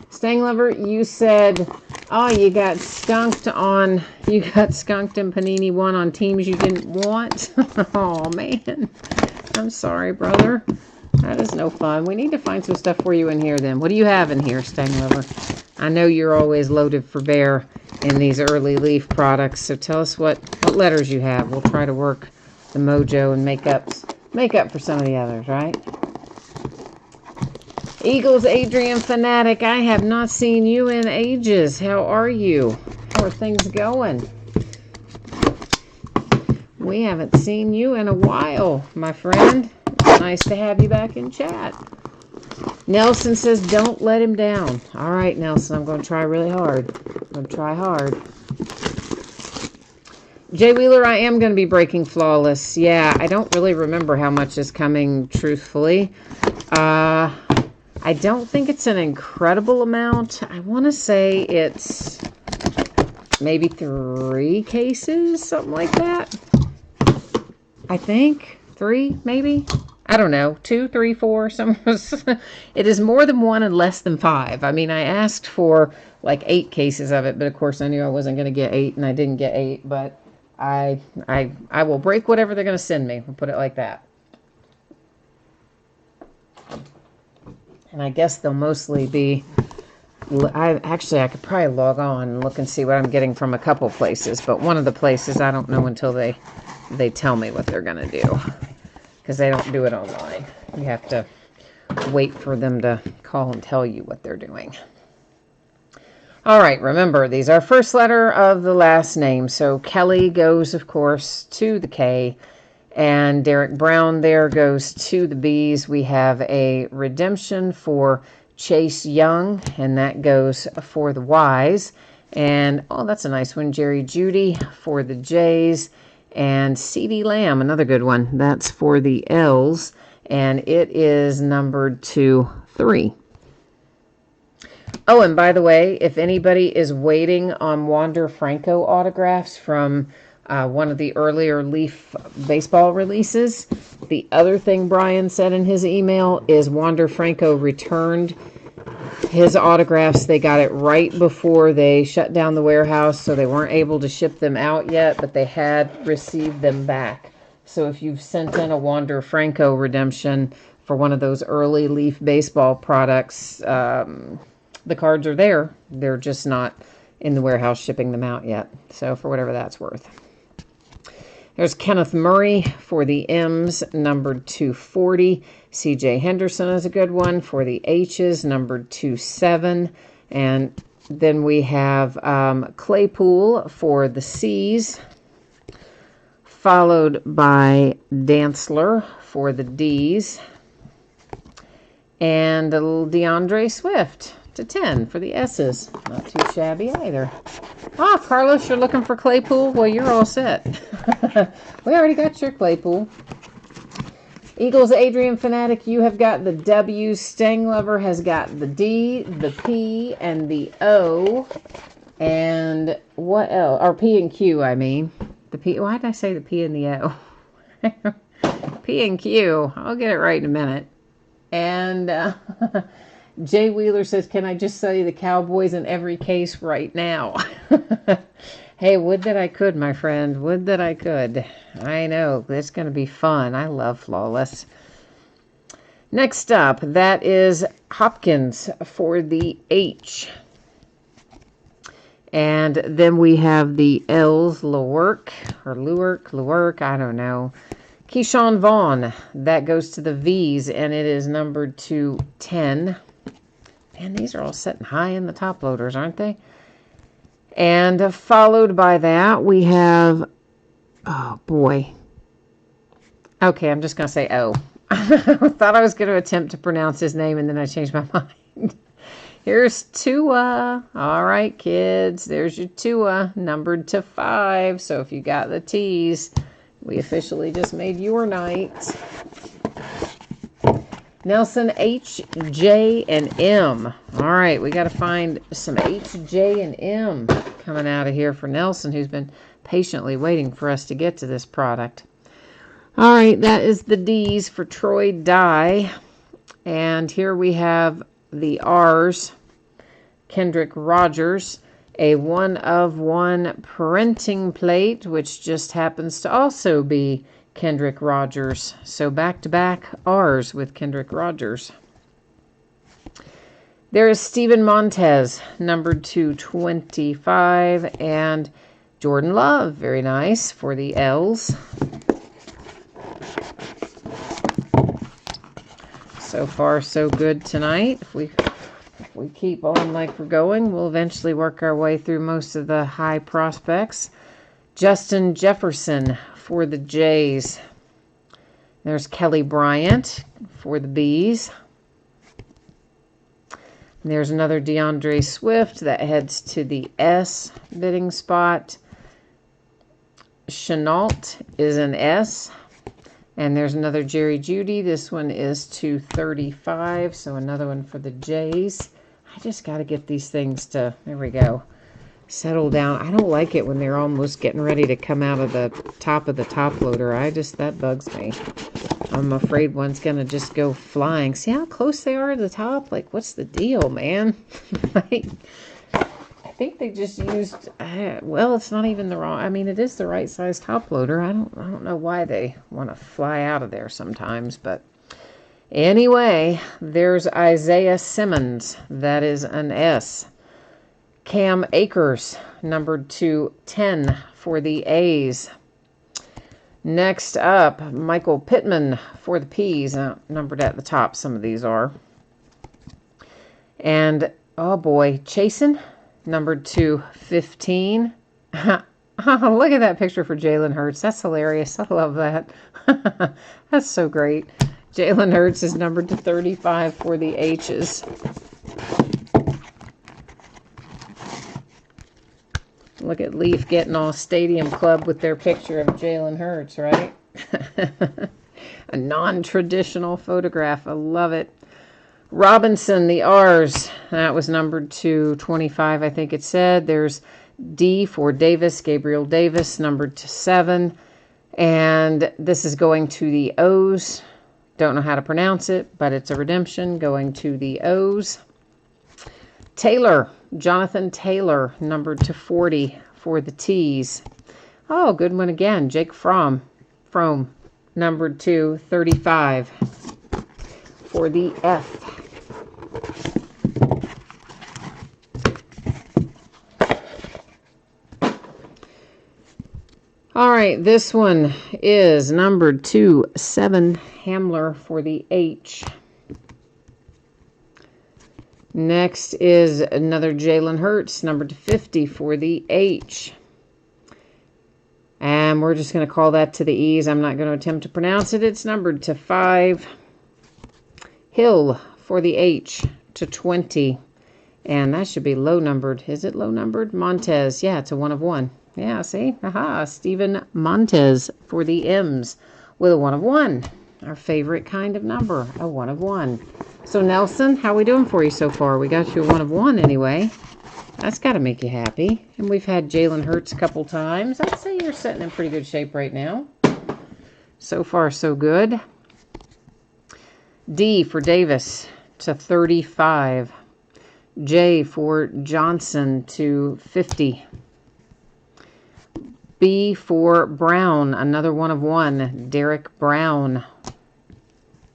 Stang Lover, you said, oh, you got skunked in Panini 1 on teams you didn't want. Oh, man. I'm sorry, brother. That is no fun. We need to find some stuff for you in here then. What do you have in here, Stang Lover? I know you're always loaded for bear in these early Leaf products, so tell us what letters you have. We'll try to work the mojo and make up for some of the others, right? Eagles Adrian Fanatic, I have not seen you in ages. How are you? How are things going? We haven't seen you in a while, my friend. It's nice to have you back in chat. Nelson says, don't let him down. All right, Nelson, I'm going to try really hard. I'm going to try hard. Jay Wheeler, I am going to be breaking flawless. Yeah, I don't really remember how much is coming, truthfully. I don't think it's an incredible amount. I want to say it's maybe 3 cases, something like that. I think 3, maybe. I don't know, 2, 3, 4. It is more than 1 and less than 5. I mean, I asked for like 8 cases of it, but of course I knew I wasn't going to get 8, and I didn't get 8. But I will break whatever they're going to send me. We'll put it like that. And I guess they'll mostly be. I could probably log on and look and see what I'm getting from a couple places, but one of the places I don't know until they tell me what they're going to do, because they don't do it online. You have to wait for them to call and tell you what they're doing. All right, remember, these are first letter of the last name. So Kelly goes, of course, to the K, and Derek Brown there goes to the B's. We have a redemption for Chase Young, and that goes for the Y's. And, oh, that's a nice one, Jerry Judy for the J's. And C.D. Lamb, another good one. That's for the L's, and it is numbered to 3. Oh, and by the way, if anybody is waiting on Wander Franco autographs from one of the earlier Leaf baseball releases, the other thing Brian said in his email is Wander Franco returned his autographs. They got it right before they shut down the warehouse, so they weren't able to ship them out yet, but they had received them back. So if you've sent in a Wander Franco redemption for one of those early Leaf baseball products, the cards are there. They're just not in the warehouse shipping them out yet. So for whatever that's worth. There's Kenneth Murray for the M's, numbered 240. C.J. Henderson is a good one for the H's, numbered 27. And then we have Claypool for the C's, followed by Dantzler for the D's, and a little DeAndre Swift to 10 for the S's. Not too shabby either. Ah, Carlos, you're looking for Claypool? Well, you're all set. We already got your Claypool. Eagles, Adrian Fanatic, you have got the W. Stang Lover has got the D, the P, and the O. And what else? Or P and Q, I mean. The P. Why did I say the P and the O? P and Q. I'll get it right in a minute. And Jay Wheeler says, can I just sell you the Cowboys in every case right now? Hey, would that I could, my friend. Would that I could. I know. It's going to be fun. I love Flawless. Next up, that is Hopkins for the H. And then we have the L's, Lewerk, I don't know. Keyshawn Vaughn, that goes to the V's, and it is numbered to 10. Man, these are all sitting high in the top loaders, aren't they? And followed by that, we have, oh boy. Okay, I'm just going to say O. I thought I was going to attempt to pronounce his name, and then I changed my mind. Here's Tua. All right, kids. There's your Tua, numbered to 5. So if you got the T's, we officially just made your night. Nelson, H, J, and M. All right, we got to find some H, J, and M coming out of here for Nelson, who's been patiently waiting for us to get to this product. All right, that is the D's for Troy Dye. And here we have the R's. Kendrick Rogers, a 1-of-1 printing plate, which just happens to also be Kendrick Rogers. So back-to-back R's with Kendrick Rogers. There is Steven Montez, numbered to 25, and Jordan Love, very nice, for the L's. So far, so good tonight. If we keep on like we're going, we'll eventually work our way through most of the high prospects. Justin Jefferson for the J's. There's Kelly Bryant for the B's. And there's another DeAndre Swift that heads to the S bidding spot. Chenault is an S. And there's another Jerry Judy. This one is 235. So another one for the J's. I just got to get these things to, there we go, settle down. I don't like it when they're almost getting ready to come out of the top loader. That bugs me. I'm afraid one's going to just go flying. See how close they are to the top? Like, what's the deal, man? Like, I think they just used, well, it's not even the wrong, I mean, it is the right size top loader. I don't know why they want to fly out of there sometimes, but anyway, there's Isaiah Simmons. That is an S. Cam Akers, numbered to 10 for the A's. Next up, Michael Pittman for the P's, numbered at the top. Some of these are. And, oh boy, Chasen, numbered to 15. Look at that picture for Jalen Hurts. That's hilarious. I love that. That's so great. Jalen Hurts is numbered to 35 for the H's. Look at Leaf getting all Stadium Club with their picture of Jalen Hurts, right? A non-traditional photograph. I love it. Robinson, the R's. That was numbered to 25, I think it said. There's D for Davis, Gabriel Davis, numbered to 7. And this is going to the O's. Don't know how to pronounce it, but it's a redemption going to the O's. Taylor, Jonathan Taylor, numbered to 40 for the T's. Oh, good one again. Jake Fromm, numbered to 35 for the F. All right, this one is numbered to 7, Hamler for the H. Next is another Jalen Hurts, numbered to 50 for the H. And we're just going to call that to the E's. I'm not going to attempt to pronounce it. It's numbered to 5. Hill for the H to 20. And that should be low numbered. Is it low numbered? Montez. Yeah, it's a 1 of 1. Yeah, see? Aha. Steven Montez for the M's with a 1 of 1. Our favorite kind of number, a 1 of 1. So, Nelson, how are we doing for you so far? We got you a 1 of 1 anyway. That's got to make you happy. And we've had Jalen Hurts a couple times. I'd say you're sitting in pretty good shape right now. So far, so good. D for Davis to 35. J for Johnson to 50. B for Brown, another 1 of 1, Derek Brown.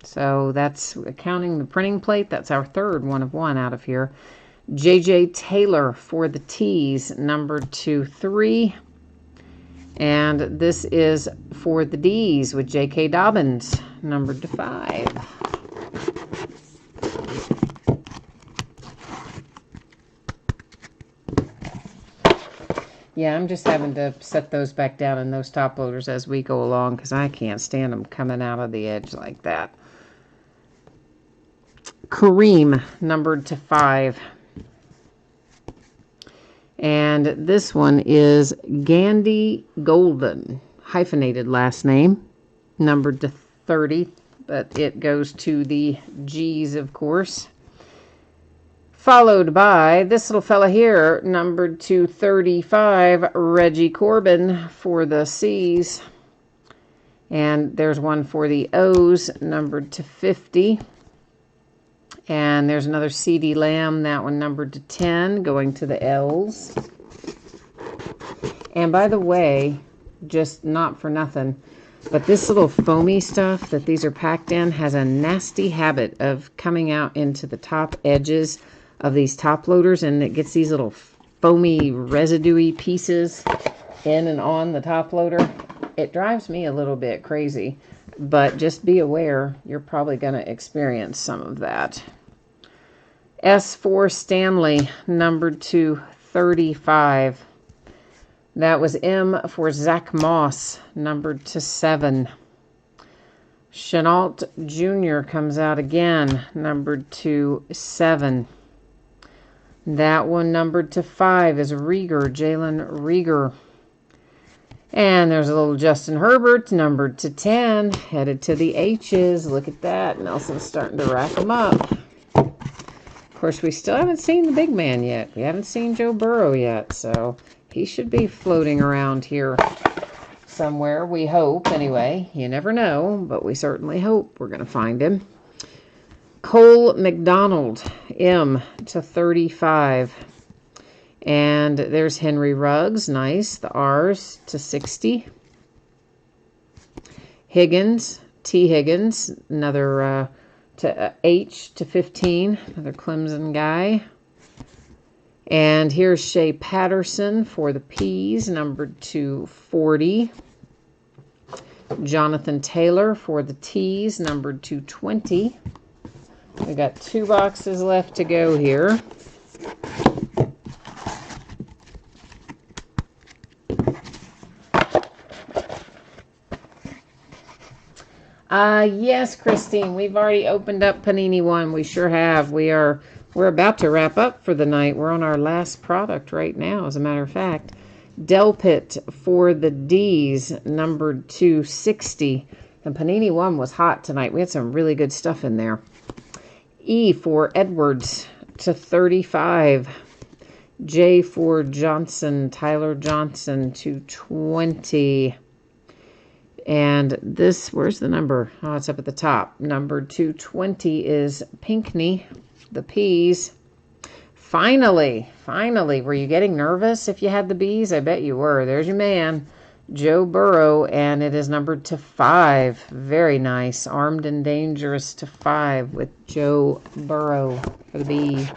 So that's counting the printing plate. That's our third 1 of 1 out of here. J.J. Taylor for the T's, numbered to 3. And this is for the D's with J.K. Dobbins, numbered to 5. Yeah, I'm just having to set those back down in those top loaders as we go along because I can't stand them coming out of the edge like that. Kareem, numbered to 5. And this one is Gandy Golden, hyphenated last name, numbered to 30, but it goes to the G's, of course. Followed by this little fella here, numbered to 35, Reggie Corbin for the C's. And there's one for the O's, numbered to 50. And there's another C.D. Lamb, that one numbered to 10, going to the L's. And by the way, just not for nothing, but this little foamy stuff that these are packed in has a nasty habit of coming out into the top edges of these top loaders, and it gets these little foamy, residue-y pieces in and on the top loader. It drives me a little bit crazy, but just be aware you're probably going to experience some of that. S for Stanley, numbered to 35. That was M for Zach Moss, numbered to 7. Chenault Jr. comes out again, numbered to 7. That one numbered to 5 is Rieger, Jalen Rieger. And there's a little Justin Herbert, numbered to 10, headed to the H's. Look at that. Nelson's starting to rack them up. Of course, we still haven't seen the big man yet. We haven't seen Joe Burrow yet, so he should be floating around here somewhere, we hope. Anyway, you never know, but we certainly hope we're going to find him. Cole McDonald, M to 35. And there's Henry Ruggs, nice. The R's to 60. Higgins, T. Higgins, another to H to 15, another Clemson guy. And here's Shea Patterson for the P's, numbered to 40. Jonathan Taylor for the T's, numbered to 20. We got 2 boxes left to go here. Yes, Christine, we've already opened up Panini 1. We sure have. We're about to wrap up for the night. We're on our last product right now, as a matter of fact. Delpit for the D's, numbered to 60. And Panini 1 was hot tonight. We had some really good stuff in there. E for Edwards to 35. J for Johnson, Tyler Johnson to 20. And this, where's the number? Oh, it's up at the top. Number 220 is Pinckney, the P's. Finally, were you getting nervous if you had the B's? I bet you were. There's your man, Joe Burrow, and it is numbered to 5. Very nice. Armed and Dangerous to 5 with Joe Burrow for the B.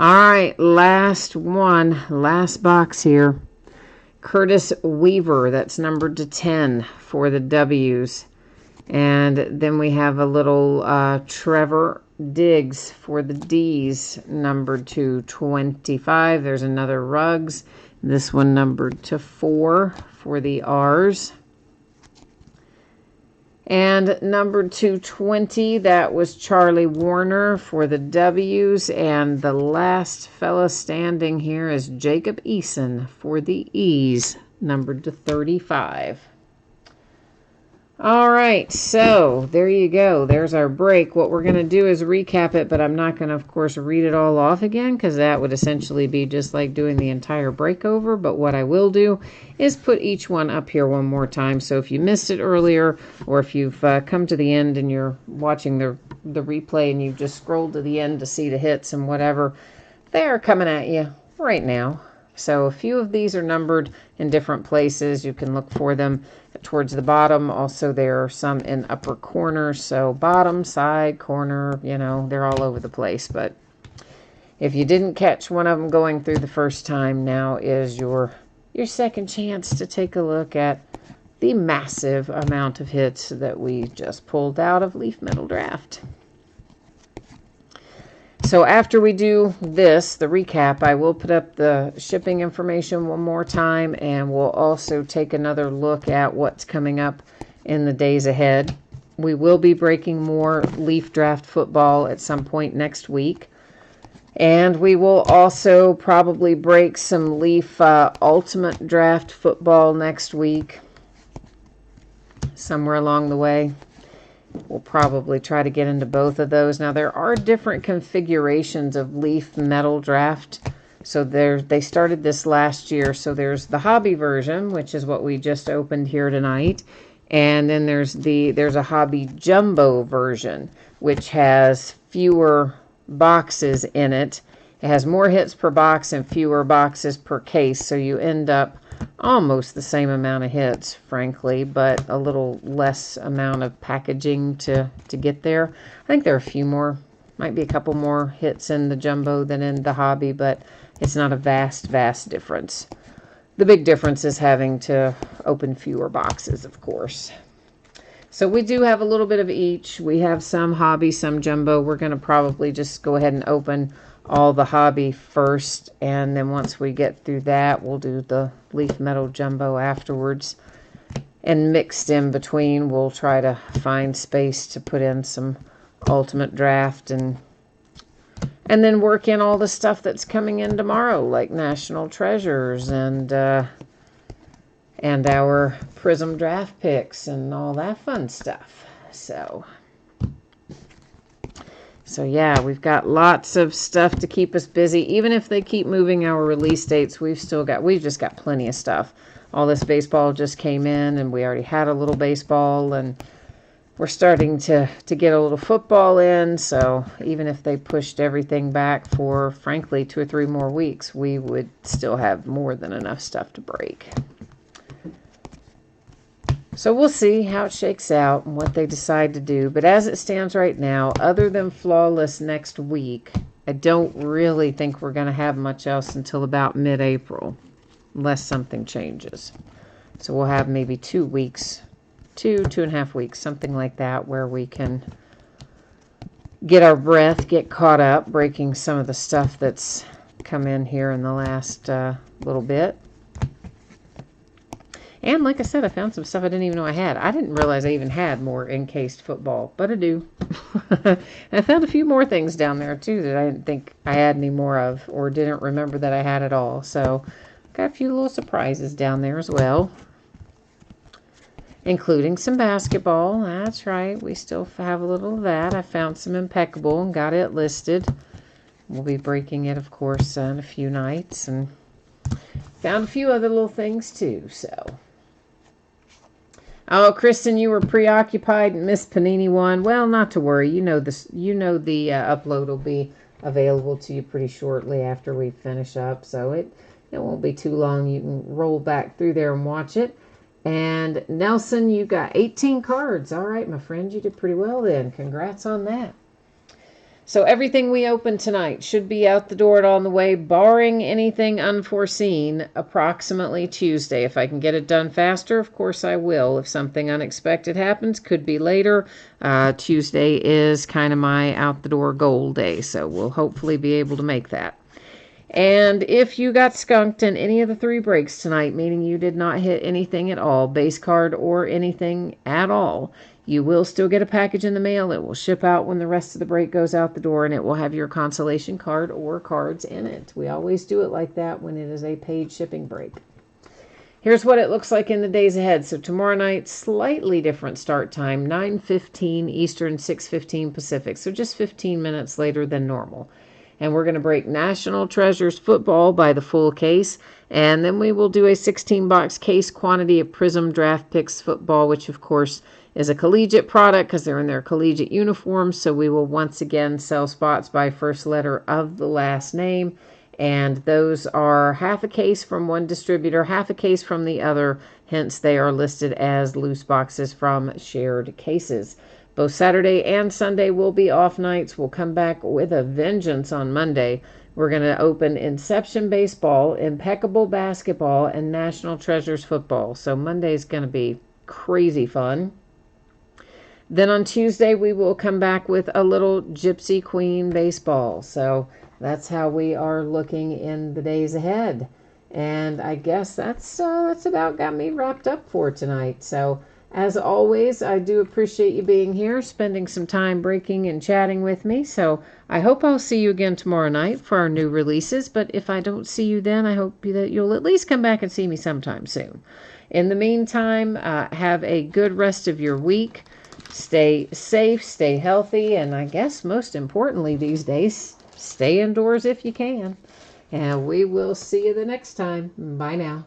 All right, last one, last box here. Curtis Weaver, that's numbered to 10 for the W's. And then we have a little Trevor Diggs for the D's, numbered to 25. There's another Ruggs. This one numbered to 4 for the R's. And number 220, that was Charlie Warner for the W's. And the last fella standing here is Jacob Eason for the E's, numbered to 35. All right, so there you go. There's our break. What we're going to do is recap it, but I'm not going to, of course, read it all off again because that would essentially be just like doing the entire break over. But what I will do is put each one up here one more time. So if you missed it earlier or if you've come to the end and you're watching the replay and you've just scrolled to the end to see the hits and whatever, they're coming at you right now. So a few of these are numbered in different places. You can look for them towards the bottom. Also, there are some in upper corner. So bottom, side, corner, you know, they're all over the place. But if you didn't catch one of them going through the first time, now is your second chance to take a look at the massive amount of hits that we just pulled out of Leaf Metal Draft. So after we do this, the recap, I will put up the shipping information one more time, and we'll also take another look at what's coming up in the days ahead. We will be breaking more Leaf Draft football at some point next week. And we will also probably break some Leaf Ultimate Draft football next week, somewhere along the way. We'll probably try to get into both of those. Now, there are different configurations of Leaf Metal Draft. So they started this last year. So there's the hobby version, which is what we just opened here tonight. And then there's a hobby jumbo version, which has fewer boxes in it. It has more hits per box and fewer boxes per case. So you end up almost the same amount of hits, frankly, but a little less amount of packaging to get there. I think there are a few more, might be a couple more hits in the jumbo than in the hobby, but it's not a vast difference. The big difference is having to open fewer boxes, of course. So we do have a little bit of each. We have some hobby, some jumbo. We're going to probably just go ahead and open all the hobby first, and then once we get through that, we'll do the Leaf Metal Jumbo afterwards. And mixed in between, we'll try to find space to put in some ultimate draft, and then work in all the stuff that's coming in tomorrow, like National Treasures and our Prism draft picks and all that fun stuff. So yeah, we've got lots of stuff to keep us busy. Even if they keep moving our release dates, we've just got plenty of stuff. All this baseball just came in, and we already had a little baseball, and we're starting to get a little football in. So even if they pushed everything back for, frankly, 2 or 3 more weeks, we would still have more than enough stuff to break. So we'll see how it shakes out and what they decide to do. But as it stands right now, other than Flawless next week, I don't really think we're going to have much else until about mid-April, unless something changes. So we'll have maybe 2 weeks, 2.5 weeks, something like that, where we can get our breath, get caught up, breaking some of the stuff that's come in here in the last little bit. And like I said, I found some stuff I didn't even know I had. I didn't realize I even had more encased football, but I do. I found a few more things down there, too, that I didn't think I had any more of, or didn't remember that I had at all. So, got a few little surprises down there as well, including some basketball. That's right. We still have a little of that. I found some Impeccable and got it listed. We'll be breaking it, of course, in a few nights. And found a few other little things, too, so... Oh, Kristen, you were preoccupied and missed Panini 1. Well, not to worry. You know the upload will be available to you pretty shortly after we finish up, so it won't be too long. You can roll back through there and watch it. And Nelson, you got 18 cards. All right, my friend, you did pretty well then. Congrats on that. So everything we open tonight should be out the door and on the way, barring anything unforeseen, approximately Tuesday. If I can get it done faster, of course I will. If something unexpected happens, could be later. Tuesday is kind of my out-the-door goal day, so we'll hopefully be able to make that. And if you got skunked in any of the 3 breaks tonight, meaning you did not hit anything at all, base card or anything at all, you will still get a package in the mail. It will ship out when the rest of the break goes out the door, and it will have your consolation card or cards in it. We always do it like that when it is a paid shipping break. Here's what it looks like in the days ahead. So tomorrow night, slightly different start time, 9:15 Eastern, 6:15 Pacific. So just 15 minutes later than normal. And we're going to break National Treasures football by the full case. And then we will do a 16-box case quantity of Prism Draft Picks football, which, of course, is a collegiate product because they're in their collegiate uniforms. So we will once again sell spots by first letter of the last name. And those are half a case from one distributor, half a case from the other. Hence, they are listed as loose boxes from shared cases. Both Saturday and Sunday will be off nights. We'll come back with a vengeance on Monday. We're going to open Inception Baseball, Impeccable Basketball, and National Treasures Football. So Monday's going to be crazy fun. Then on Tuesday, we will come back with a little Gypsy Queen Baseball. So that's how we are looking in the days ahead. And I guess that's about got me wrapped up for tonight. So as always, I do appreciate you being here, spending some time breaking and chatting with me. So I hope I'll see you again tomorrow night for our new releases. But if I don't see you then, I hope that you'll at least come back and see me sometime soon. In the meantime, have a good rest of your week. Stay safe, stay healthy, and I guess most importantly these days, stay indoors if you can. And we will see you the next time. Bye now.